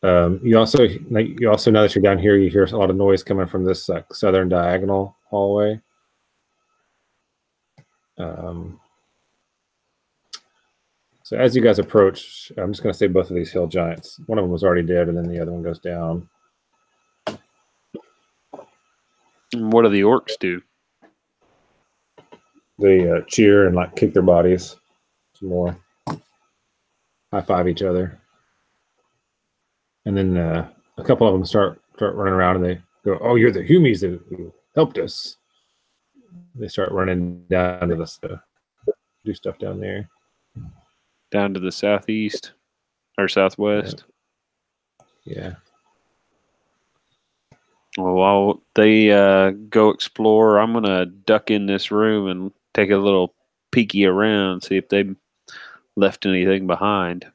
Speaker 4: You also now that you're down here, you hear a lot of noise coming from this like southern diagonal hallway. So as you guys approach, I'm just going to say both of these hill giants. One of them was already dead, and then the other one goes down.
Speaker 3: And what do the orcs do?
Speaker 4: They cheer and like kick their bodies some more, high five each other, and then a couple of them start running around and they go, "Oh, you're the Humies who helped us." They start running down to the do stuff down there.
Speaker 3: Down to the southeast or southwest.
Speaker 4: Yeah.
Speaker 3: Well, while they go explore, I'm gonna duck in this room and take a little peeky around, see if they left anything behind.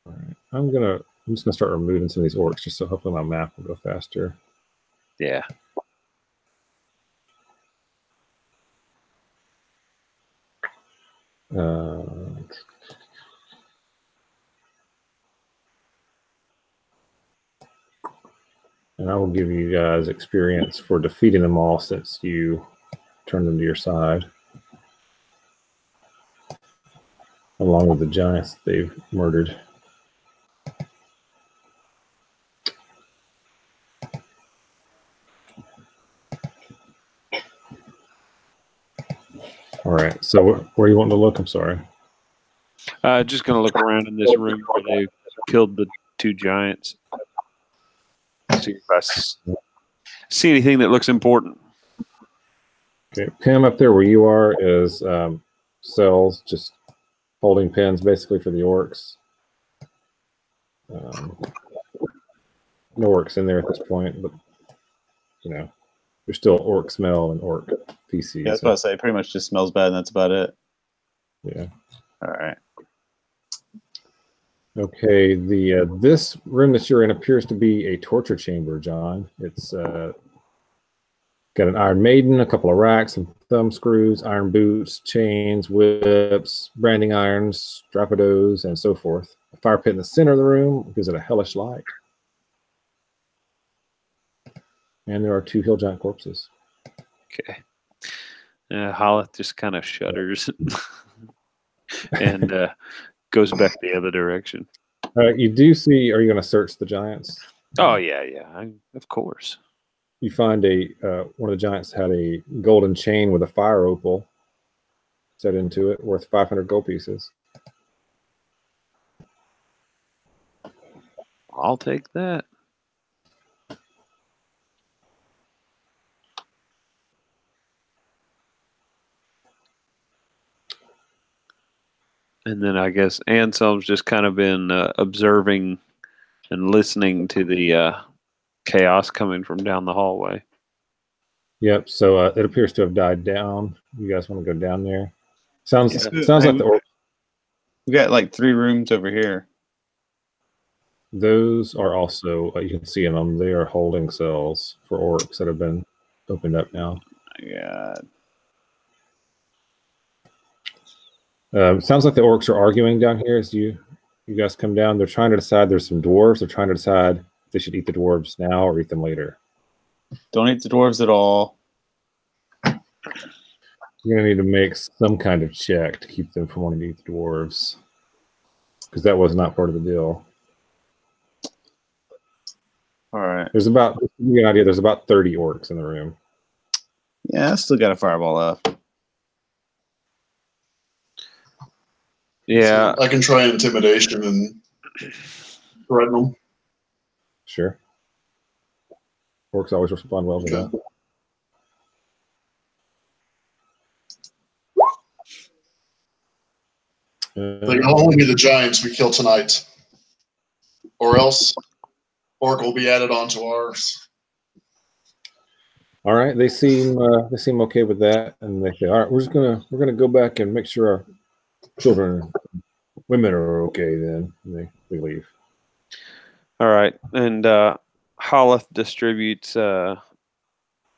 Speaker 4: All right. I'm just gonna start removing some of these orcs just so hopefully my map will go faster.
Speaker 3: Yeah.
Speaker 4: And I will give you guys experience for defeating them all since you turned them to your side, along with the giants that they've murdered. All right. So where you want to look? I'm sorry.
Speaker 3: Just gonna look around in this room where they killed the two giants. See if I see anything that looks important.
Speaker 4: Okay, Pim, up there where you are is cells, just holding pens basically for the orcs. No orcs in there at this point, but you know, there's still orc smell and orc PCs.
Speaker 1: Yeah, I was about to say, it pretty much just smells bad, and that's about it.
Speaker 4: Yeah.
Speaker 1: All right.
Speaker 4: Okay, this room that you're in appears to be a torture chamber, John. It's got an Iron Maiden, a couple of racks, some thumb screws, iron boots, chains, whips, branding irons, strapados, and so forth. A fire pit in the center of the room gives it a hellish light. And there are two hill giant corpses.
Speaker 3: Okay. Holleth just kind of shudders and goes back the other direction.
Speaker 4: You do see, are you going to search the giants?
Speaker 3: Oh, yeah. Of course.
Speaker 4: You find one of the giants had a golden chain with a fire opal set into it, worth 500 gold pieces.
Speaker 3: I'll take that. And then I guess Anselm's just kind of been observing and listening to the chaos coming from down the hallway.
Speaker 4: Yep. So it appears to have died down. You guys want to go down there? Sounds like the orcs.
Speaker 1: We got like 3 rooms over here.
Speaker 4: Those are also you can see in them. They are holding cells for orcs that have been opened up now.
Speaker 1: Yeah.
Speaker 4: Sounds like the orcs are arguing down here as you guys come down. They're trying to decide. There's some dwarves. They're trying to decide if they should eat the dwarves now or eat them later.
Speaker 1: Don't eat the dwarves at all.
Speaker 4: You're going to need to make some kind of check to keep them from wanting to eat the dwarves, because that was not part of the deal.
Speaker 1: All right.
Speaker 4: There's about, to give you an idea, there's about 30 orcs in the room.
Speaker 1: Yeah, I still got a fireball left.
Speaker 3: Yeah.
Speaker 2: So I can try intimidation and threaten them.
Speaker 4: Sure. Orcs always respond well to that.
Speaker 2: It'll only be the giants we kill tonight, or else Orc will be added onto ours.
Speaker 4: All right, they seem okay with that, and they say, "All right, we're gonna go back and make sure our children, women are okay." Then and they leave.
Speaker 3: All right, and Holeth distributes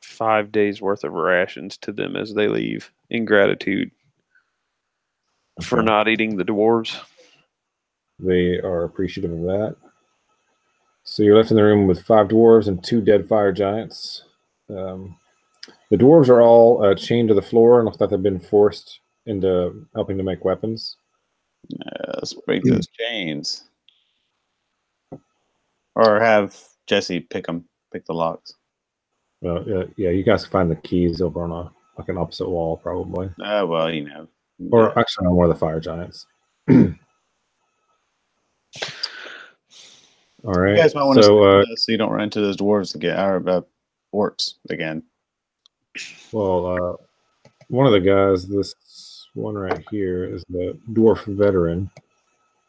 Speaker 3: 5 days worth of rations to them as they leave in gratitude for
Speaker 4: Okay.
Speaker 3: not eating the dwarves.
Speaker 4: They are appreciative of that. So you're left in the room with 5 dwarves and 2 dead fire giants. The dwarves are all chained to the floor and looks like they've been forced into helping to make weapons.
Speaker 1: Let's break those chains. Or have Jesse pick the locks.
Speaker 4: Yeah, you guys can find the keys over on an opposite wall, probably.
Speaker 1: Well, you know.
Speaker 4: Or actually on one of the fire giants. All right.
Speaker 1: You guys might want to so you don't run into those dwarves again, or orcs again.
Speaker 4: Well, one of the guys, this one right here, is the dwarf veteran.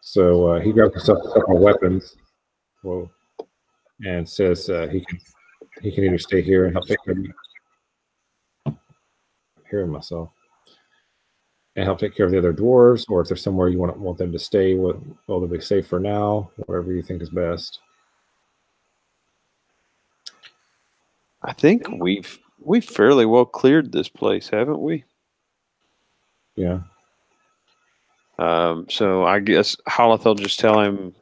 Speaker 4: So he grabs himself a couple of weapons. Whoa. And says he can either stay here and help take care of me. I'm hearing myself. And help take care of the other dwarves, or if there's somewhere you want them to stay, well, they'll be safe for now, whatever you think is best.
Speaker 3: I think we've fairly well cleared this place, haven't we?
Speaker 4: Yeah.
Speaker 3: So I guess Holeth will just tell him,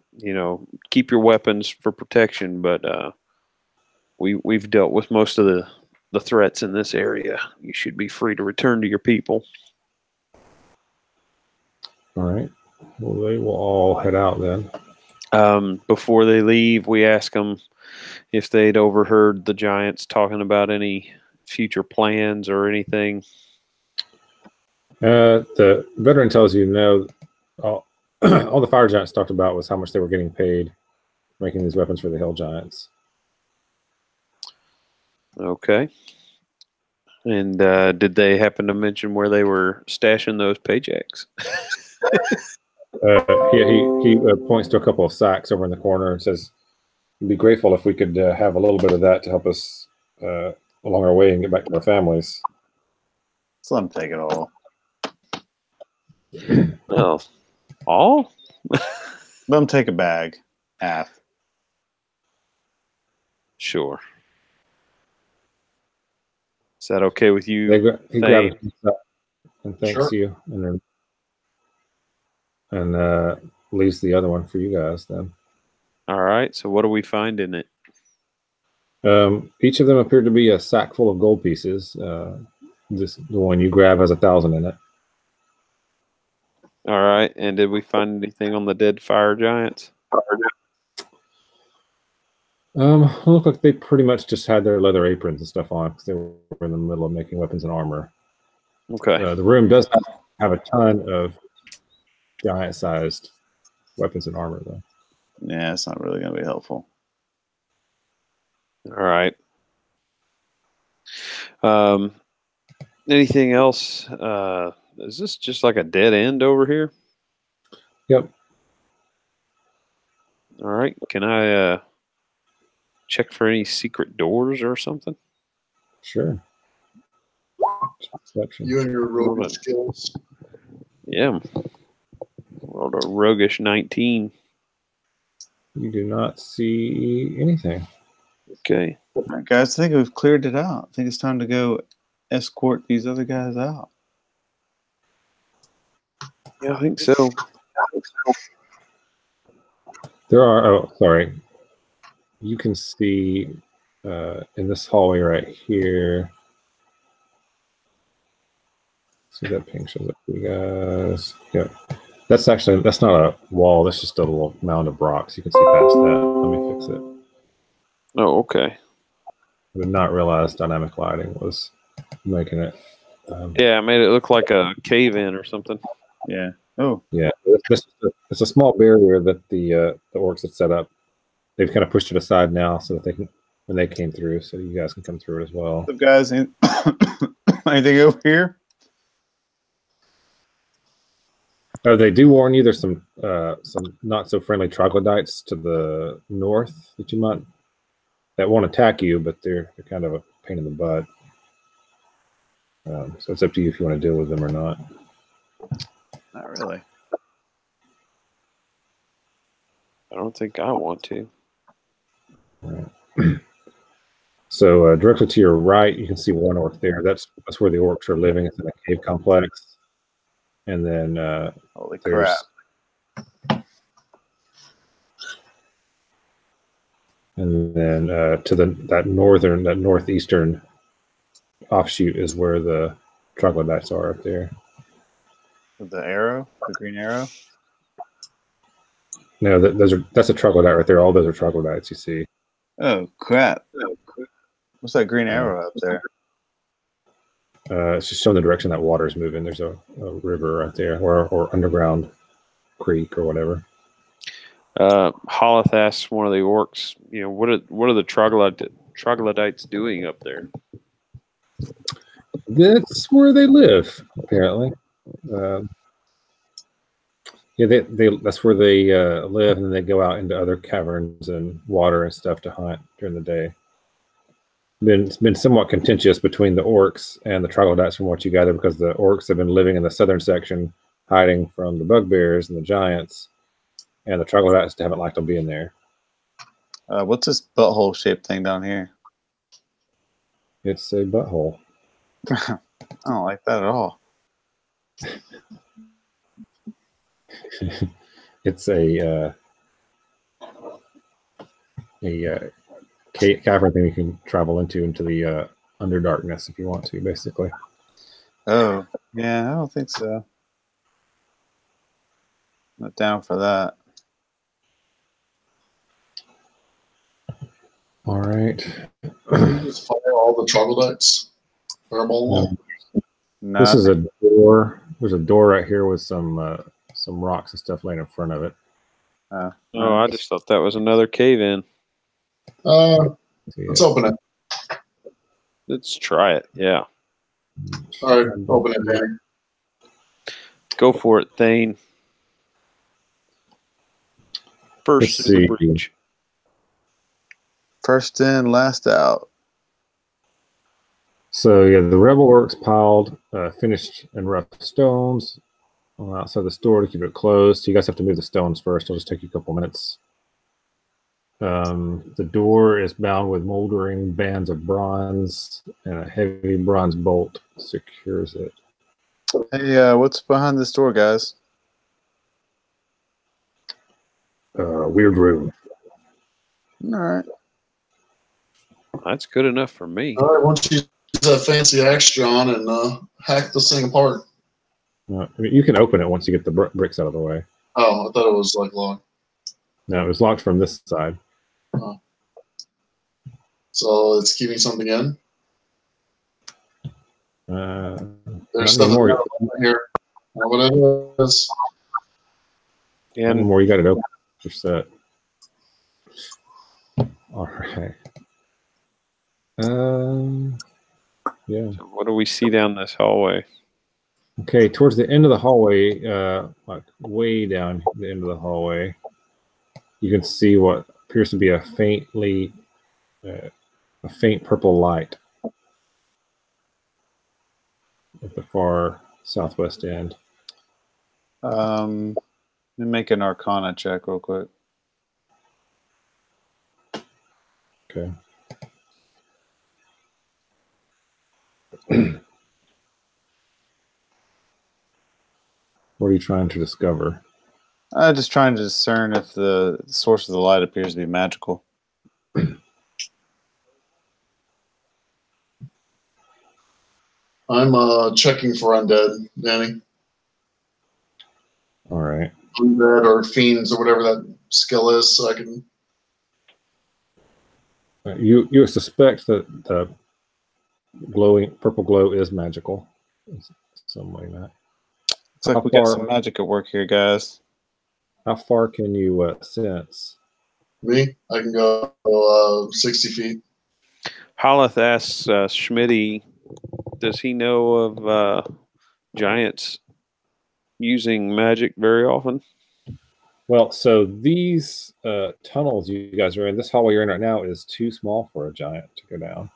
Speaker 3: keep your weapons for protection, but we've dealt with most of the threats in this area. You should be free to return to your people.
Speaker 4: All right. Well, they will all head out then.
Speaker 3: Before they leave, we ask them if they'd overheard the giants talking about any future plans or anything.
Speaker 4: The veteran tells you no. All the fire giants talked about was how much they were getting paid making these weapons for the hill giants.
Speaker 3: Okay. And did they happen to mention where they were stashing those paychecks?
Speaker 4: He points to a couple of sacks over in the corner and says, "We'd be grateful if we could have a little bit of that to help us along our way and get back to our families."
Speaker 1: So let them take it all.
Speaker 3: No. All?
Speaker 1: Let them take a bag. Half.
Speaker 3: Sure. Is that okay with you?
Speaker 4: He grabs it and thanks
Speaker 2: Sure.
Speaker 4: you, and leaves the other one for you guys then.
Speaker 3: All right. So what do we find in it?
Speaker 4: Each of them appeared to be a sack full of gold pieces. The one you grab has 1,000 in it.
Speaker 3: All right. And did we find anything on the dead fire giants?
Speaker 4: Look like they pretty much just had their leather aprons and stuff on because they were in the middle of making weapons and armor.
Speaker 3: Okay.
Speaker 4: The room does have a ton of giant-sized weapons and armor, though.
Speaker 1: Yeah, it's not really going to be helpful.
Speaker 3: All right. Anything else? Is this just like a dead end over here?
Speaker 4: Yep.
Speaker 3: All right. Can I check for any secret doors or something?
Speaker 4: Sure. Perception.
Speaker 2: You and your rogue skills.
Speaker 3: Yeah. Rolled a roguish 19.
Speaker 4: You do not see anything.
Speaker 3: Okay.
Speaker 1: All right, guys, I think we've cleared it out. I think it's time to go escort these other guys out.
Speaker 3: Yeah, I think so.
Speaker 4: There are, oh, sorry. You can see in this hallway right here. See that ping shows up for you guys. Yeah. That's not a wall. That's just a little mound of rocks. You can see past that. Let me fix it.
Speaker 3: Oh, okay.
Speaker 4: I did not realize dynamic lighting was making it.
Speaker 3: Yeah, I made it look like a cave-in or something.
Speaker 1: Yeah. Oh.
Speaker 4: Yeah. It's a small barrier that the orcs had set up. They've kind of pushed it aside now so that they can, when they came through, so you guys can come through it as well.
Speaker 1: What's up, guys? Anything over here?
Speaker 4: Oh, they do warn you there's some not so friendly troglodytes to the north that won't attack you, but they're kind of a pain in the butt. So it's up to you if you want to deal with them or not.
Speaker 1: Not really.
Speaker 3: I don't think I want to.
Speaker 4: Right. So directly to your right, you can see one orc there. That's where the orcs are living. It's in a cave complex. And then
Speaker 1: Holy crap.
Speaker 4: And then to that northeastern offshoot is where the troglodytes are up there.
Speaker 1: The arrow? The green arrow?
Speaker 4: No, that's a troglodyte right there. All those are troglodytes you see.
Speaker 1: Oh, crap. What's that green arrow up there?
Speaker 4: It's just showing the direction that water is moving. There's a river right there, or underground creek or whatever.
Speaker 3: Holleth asks one of the orcs, what are the troglodytes doing up there?
Speaker 4: That's where they live, apparently. That's where they live, and then they go out into other caverns and water and stuff to hunt during the day. It's been somewhat contentious between the orcs and the troglodytes, from what you gather, because the orcs have been living in the southern section, hiding from the bugbears and the giants, and the troglodytes haven't liked them being there.
Speaker 1: What's this butthole shaped thing down here?
Speaker 4: It's a butthole.
Speaker 1: I don't like that at all.
Speaker 4: It's a cavern thing you can travel into the underdarkness if you want to, basically.
Speaker 1: Oh, yeah, I don't think so. Not down for that.
Speaker 4: All right.
Speaker 2: Just fire all the troglodytes. Fireball them.
Speaker 1: No,
Speaker 4: This is a door. There's a door right here with some rocks and stuff laying in front of it.
Speaker 3: Oh, I just thought that was another cave-in.
Speaker 2: Let's open it.
Speaker 3: Let's try it. Yeah.
Speaker 2: All right, open it, Danny.
Speaker 3: Go for it, Thane. First
Speaker 4: Let's
Speaker 3: in the
Speaker 4: see.
Speaker 3: breach.
Speaker 1: First in, last out.
Speaker 4: So yeah, the rebel orcs piled finished and rough stones outside the store to keep it closed. So you guys have to move the stones first. It'll just take you a couple minutes. The door is bound with moldering bands of bronze, and a heavy bronze bolt secures it.
Speaker 1: Hey, what's behind this door, guys?
Speaker 4: Weird room.
Speaker 1: All right.
Speaker 3: That's good enough for me.
Speaker 2: All right, why don't you use that fancy axe, John, and hack this thing apart?
Speaker 4: I mean, you can open it once you get the bricks out of the way.
Speaker 2: Oh, I thought it was like locked.
Speaker 4: No, it was locked from this side.
Speaker 2: Oh. So it's keeping something in.
Speaker 4: Not
Speaker 2: There's something
Speaker 4: anymore.
Speaker 2: here. What it is?
Speaker 4: Not
Speaker 3: And
Speaker 4: anymore. You got it open. You're set. All right. Yeah.
Speaker 3: what do we see down this hallway?
Speaker 4: Okay, towards the end of the hallway, like way down the end of the hallway, you can see what appears to be a faint purple light at the far southwest end.
Speaker 1: Let me make an Arcana check real quick.
Speaker 4: Okay. What are you trying to discover?
Speaker 1: I'm just trying to discern if the source of the light appears to be magical.
Speaker 2: I'm checking for undead, Danny.
Speaker 4: All right.
Speaker 2: Undead or fiends or whatever that skill is, so I can.
Speaker 4: You suspect that the glowing purple glow is magical in some way, Matt.
Speaker 1: Looks like we got some magic at work here, guys.
Speaker 4: How far can you sense?
Speaker 2: Me? I can go 60 feet.
Speaker 3: Holleth asks Schmitty, does he know of giants using magic very often?
Speaker 4: Well, so these tunnels you guys are in, this hallway you're in right now is too small for a giant to go down.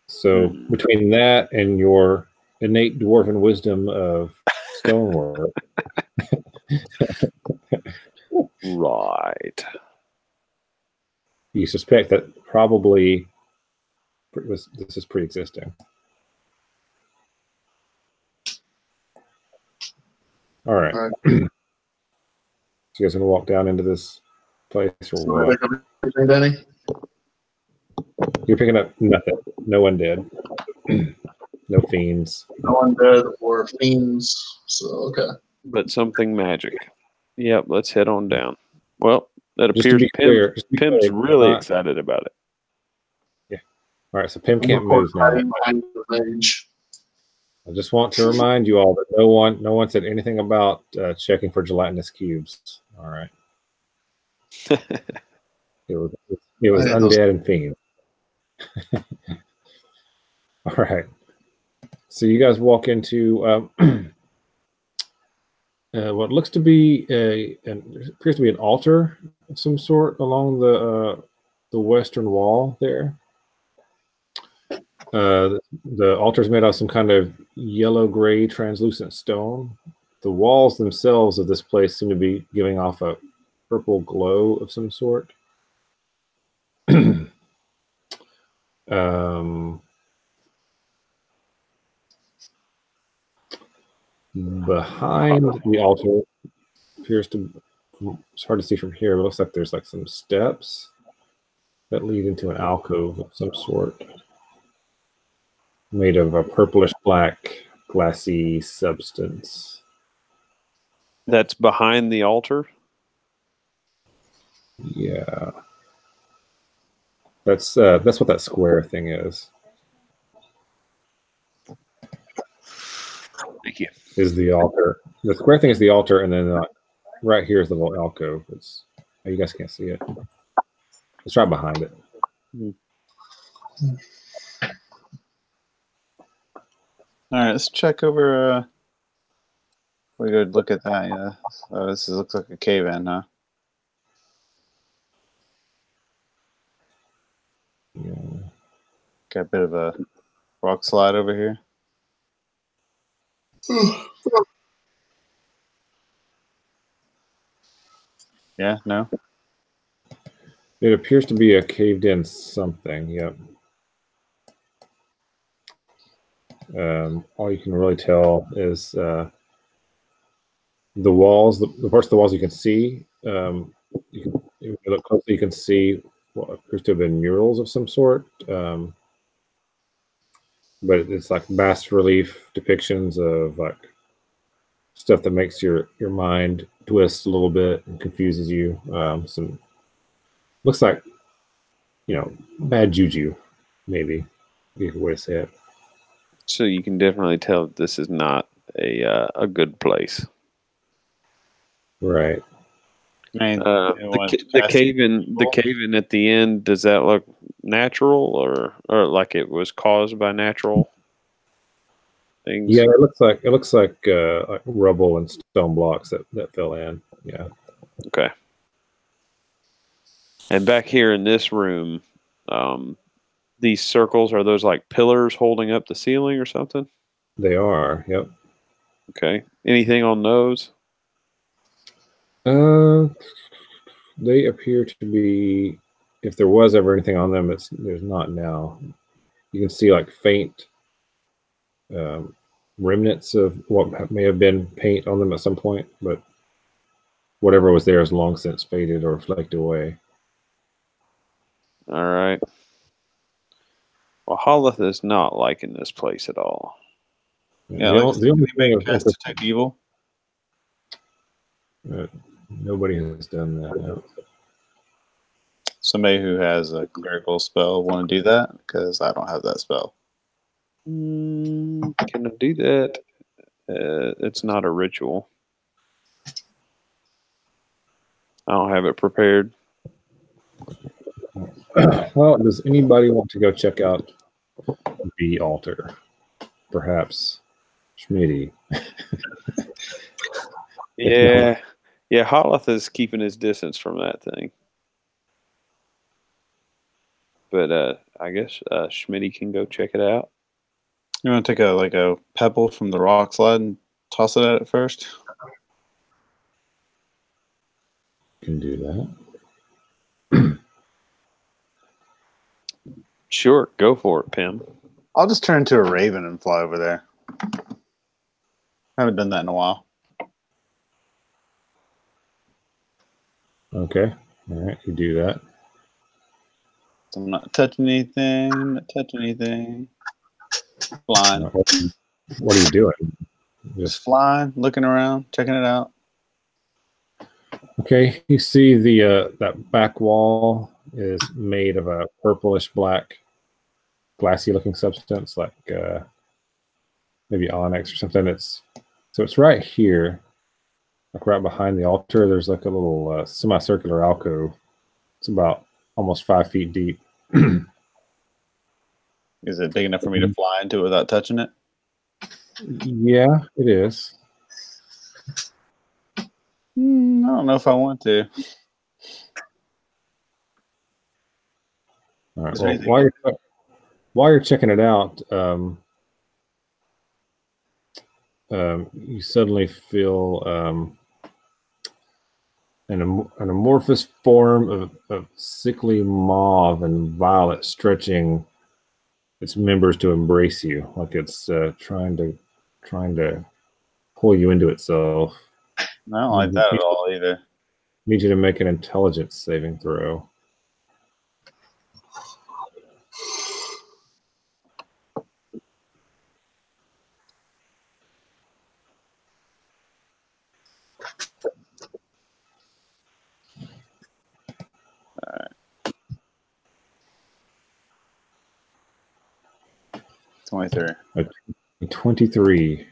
Speaker 4: So between that and your innate dwarven wisdom of stonework,
Speaker 3: right,
Speaker 4: you suspect that probably this is pre-existing. All right.
Speaker 2: All right.
Speaker 4: So you guys gonna walk down into this place or what?
Speaker 2: Anything, Danny?
Speaker 4: You're picking up nothing. No one dead. No fiends.
Speaker 2: No undead or fiends. So okay.
Speaker 3: but something magic. Yep, let's head on down. Well, that
Speaker 4: Just to
Speaker 3: appears
Speaker 4: be clear,
Speaker 3: Pim's really excited about it.
Speaker 4: Yeah. All right, so Pim can't move now.
Speaker 2: Mage.
Speaker 4: I just want to remind you all that no one said anything about checking for gelatinous cubes. All right. It was undead and fiend. All right. So you guys walk into what looks to be appears to be an altar of some sort along the western wall there. The altar is made out of some kind of yellow-gray translucent stone. The walls themselves of this place seem to be giving off a purple glow of some sort. Behind the altar appears to, it's hard to see from here, but it looks like there's like some steps that lead into an alcove of some sort, made of a purplish black glassy substance.
Speaker 3: That's behind the altar?
Speaker 4: Yeah. That's what that square thing is.
Speaker 3: Thank you.
Speaker 4: Is the altar. The square thing is the altar, and then right here is the little alcove. You guys can't see it. It's right behind it.
Speaker 1: All right, let's check over. We go look at that. Yeah. Oh, this looks like a cave-in, huh?
Speaker 4: Yeah.
Speaker 1: Got a bit of a rock slide over here. Yeah, no.
Speaker 4: It appears to be a caved-in something. Yep. All you can really tell is the walls. The parts of the walls you can see. If you look closely, you can see what appears to have been murals of some sort. But it's like bas relief depictions of like stuff that makes your mind twist a little bit and confuses you. Some looks like, bad juju, maybe be a way to say it.
Speaker 3: So you can definitely tell that this is not a good place.
Speaker 4: Right.
Speaker 1: I mean,
Speaker 3: the cave-in at the end, does that look natural or like it was caused by natural things?
Speaker 4: Yeah, it looks like rubble and stone blocks that fell in. Yeah.
Speaker 3: Okay. And back here in this room, these circles, are those like pillars holding up the ceiling or something?
Speaker 4: They are. Yep.
Speaker 3: Okay. Anything on those?
Speaker 4: They appear to be, if there was ever anything on them, there's not now. You can see like faint remnants of what may have been paint on them at some point, but whatever was there has long since faded or flaked away.
Speaker 3: All right. Well, Holith is not liking this place at all.
Speaker 1: Yeah,
Speaker 4: the only thing
Speaker 1: is detect evil.
Speaker 4: Nobody has done that. No.
Speaker 1: Somebody who has a clerical spell want to do that? Because I don't have that spell.
Speaker 3: Can I do that? It's not a ritual. I don't have it prepared.
Speaker 4: Well, does anybody want to go check out the altar? Perhaps Schmitty.
Speaker 3: Yeah. Yeah, Holleth is keeping his distance from that thing. But I guess Schmitty can go check it out.
Speaker 1: You want to take a pebble from the rock slide and toss it at it first?
Speaker 4: Can do that.
Speaker 3: Sure, go for it, Pim.
Speaker 1: I'll just turn into a raven and fly over there. I haven't done that in a while.
Speaker 4: Okay. All right. You do that.
Speaker 1: So I'm not touching anything. Not touching anything. Flying.
Speaker 4: What are you doing?
Speaker 1: Just flying, looking around, checking it out.
Speaker 4: Okay. You see the that back wall is made of a purplish black, glassy looking substance, like maybe onyx or something. It's right here, like right behind the altar. There's like a little semicircular alcove. It's about almost 5 feet deep.
Speaker 1: Is it big enough for me to fly into it without touching it?
Speaker 4: Yeah, it is.
Speaker 1: I don't know if I want to.
Speaker 4: All right. Well, while you're checking it out, you suddenly feel an amorphous form of sickly mauve and violet stretching its members to embrace you, like it's trying to pull you into itself.
Speaker 1: I don't like that at all either.
Speaker 4: Need you to make an intelligence saving throw.
Speaker 1: All right.
Speaker 4: 23.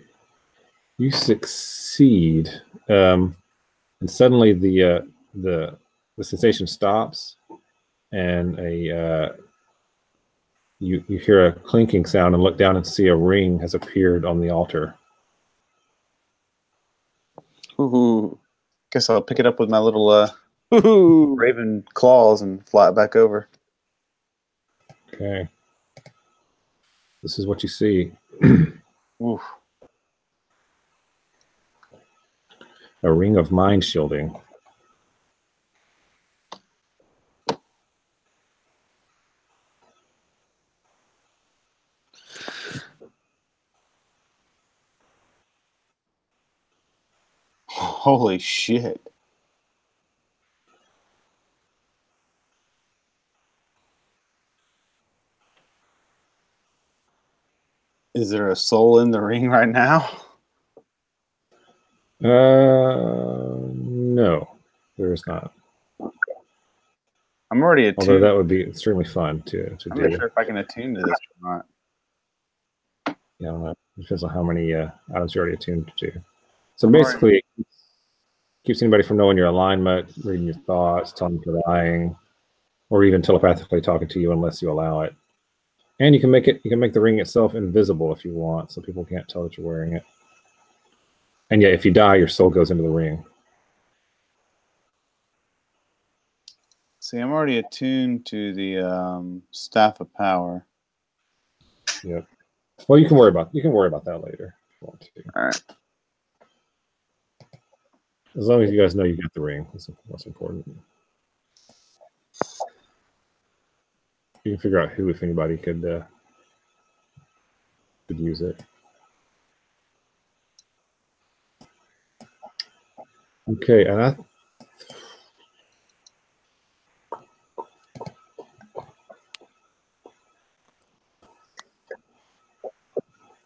Speaker 4: You succeed, and suddenly the sensation stops, and you hear a clinking sound and look down and see a ring has appeared on the altar.
Speaker 1: Ooh. Guess I'll pick it up with my little raven claws and fly it back over.
Speaker 4: Okay. This is what you see.
Speaker 1: Oof.
Speaker 4: A ring of mind shielding.
Speaker 1: Holy shit. Is there a soul in the ring right now?
Speaker 4: No, there is not.
Speaker 1: I'm already attuned.
Speaker 4: Although that would be extremely fun to
Speaker 1: I'm
Speaker 4: do.
Speaker 1: not sure if I can attune to this or not.
Speaker 4: Yeah, I don't know. It depends on how many items you're already attuned to. So basically, it keeps anybody from knowing your alignment, reading your thoughts, telling you you're lying, or even telepathically talking to you unless you allow it. And you can make the ring itself invisible if you want, so people can't tell that you're wearing it. And yet, if you die, your soul goes into the ring.
Speaker 1: See, I'm already attuned to the staff of power.
Speaker 4: Yep. Well, you can worry about that later if you want to.
Speaker 1: All right.
Speaker 4: As long as you guys know you got the ring, that's what's important. You can figure out who, if anybody, could use it. Okay, and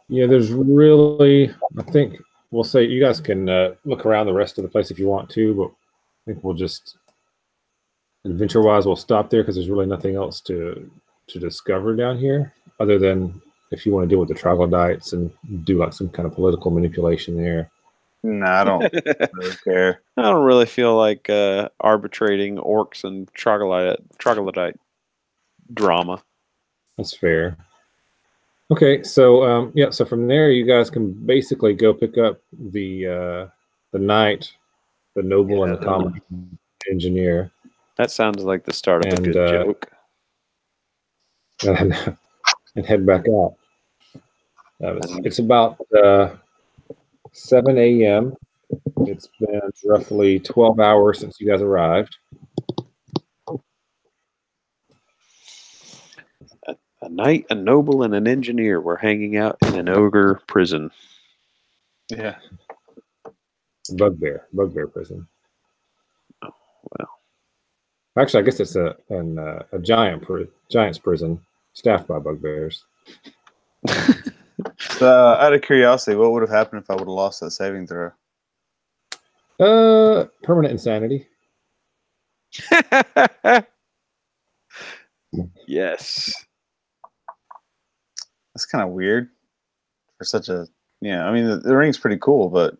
Speaker 4: yeah, there's really, I think we'll say you guys can look around the rest of the place if you want to, but I think we'll just, adventure-wise, we'll stop there because there's really nothing else to discover down here, other than if you want to deal with the troglodytes and do like some kind of political manipulation there.
Speaker 1: No, I don't really care.
Speaker 3: I don't really feel like arbitrating orcs and troglodyte drama.
Speaker 4: That's fair. Okay, so yeah, so from there you guys can basically go pick up the the knight, the noble, and the
Speaker 3: Yeah.
Speaker 4: common engineer,
Speaker 3: That sounds like the start of a
Speaker 4: And,
Speaker 3: good joke.
Speaker 4: and head back out. It's about 7 a.m. It's been roughly 12 hours since you guys arrived.
Speaker 3: A knight, a noble, and an engineer were hanging out in an ogre prison.
Speaker 1: Yeah.
Speaker 4: Bugbear prison.
Speaker 3: Oh, well.
Speaker 4: Actually, I guess it's a giant's prison staffed by bugbears.
Speaker 1: Out of curiosity, what would have happened if I would have lost that saving throw?
Speaker 4: Permanent insanity.
Speaker 3: Yes.
Speaker 1: That's kind of weird for such a. Yeah, I mean the ring's pretty cool, but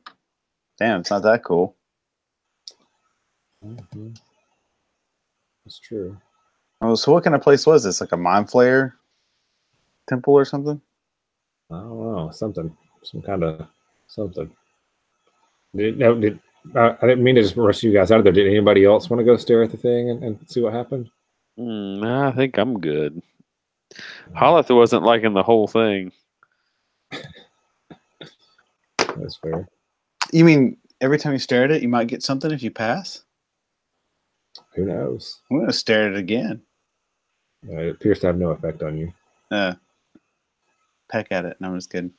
Speaker 1: damn, it's not that cool.
Speaker 4: Mm-hmm. That's true.
Speaker 1: Oh, so what kind of place was this? Like a mind flayer temple or something?
Speaker 4: I don't know. Something. Some kind of something. I didn't mean to just rush you guys out of there. Did anybody else want to go stare at the thing and see what happened?
Speaker 3: I think I'm good. Hollis wasn't liking the whole thing.
Speaker 4: That's fair.
Speaker 1: You mean every time you stare at it, you might get something if you pass?
Speaker 4: Who knows?
Speaker 1: I'm going to stare at it again.
Speaker 4: It appears to have no effect on you.
Speaker 1: Peck at it. No, I'm just kidding.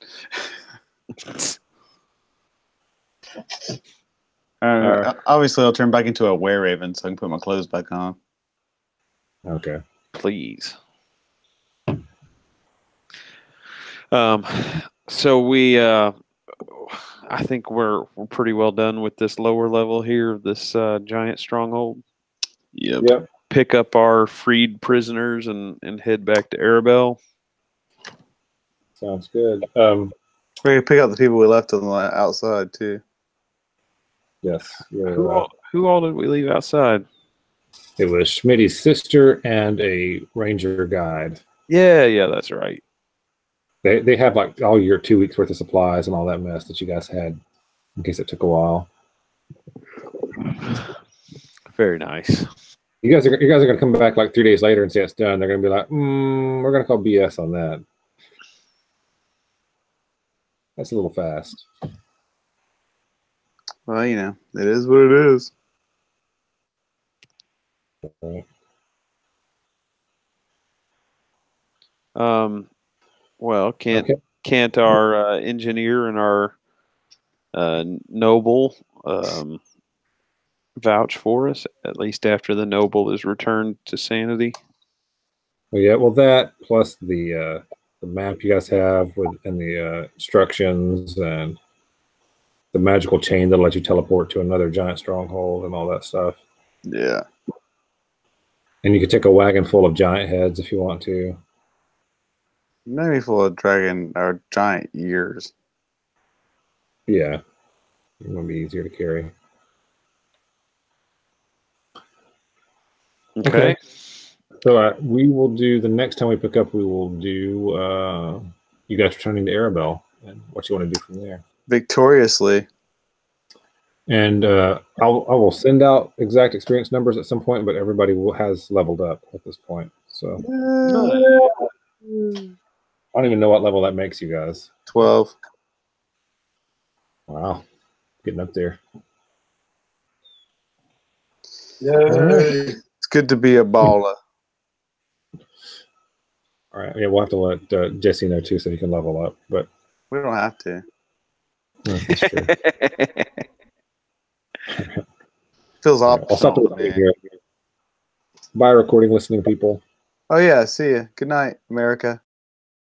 Speaker 1: Obviously, I'll turn back into a were-raven so I can put my clothes back on.
Speaker 4: Okay.
Speaker 3: Please. So we I think we're pretty well done with this lower level here of this giant stronghold.
Speaker 1: Yep.
Speaker 3: Pick up our freed prisoners and head back to Arabelle.
Speaker 4: Sounds good.
Speaker 1: We're going to pick out the people we left on the outside, too.
Speaker 4: Yes.
Speaker 3: Who all did we leave outside?
Speaker 4: It was Schmidt's sister and a ranger guide.
Speaker 3: Yeah, that's right.
Speaker 4: They have like all your 2 weeks worth of supplies and all that mess that you guys had in case it took a while.
Speaker 3: Very nice.
Speaker 4: You guys are going to come back like 3 days later and say it's done. They're going to be like, we're going to call BS on that. That's a little fast.
Speaker 1: Well, you know, it is what it is.
Speaker 4: Right.
Speaker 3: Well, can't our engineer and our noble vouch for us, at least after the noble is returned to sanity?
Speaker 4: Well, yeah. Well, that plus the map you guys have and the instructions and the magical chain that'll let you teleport to another giant stronghold and all that stuff.
Speaker 1: Yeah.
Speaker 4: And you could take a wagon full of giant heads if you want to.
Speaker 1: Maybe full of dragon or giant ears.
Speaker 4: Yeah. It would be easier to carry.
Speaker 3: Okay.
Speaker 4: So we will do, the next time we pick up, we will do you guys returning to Arabelle and what you want to do from there.
Speaker 1: Victoriously.
Speaker 4: And I will send out exact experience numbers at some point, but everybody has leveled up at this point. So I don't even know what level that makes you guys.
Speaker 1: 12.
Speaker 4: Wow. Getting up there.
Speaker 2: Yay.
Speaker 1: It's good to be a baller.
Speaker 4: All right. Yeah, we'll have to let Jesse know too so he can level up. But
Speaker 1: We don't have to.
Speaker 4: that's true.
Speaker 1: Feels
Speaker 4: All right, I'll stop the
Speaker 1: optional.
Speaker 4: recording here. Bye, recording listening people.
Speaker 1: Oh, yeah. See ya. Good night, America.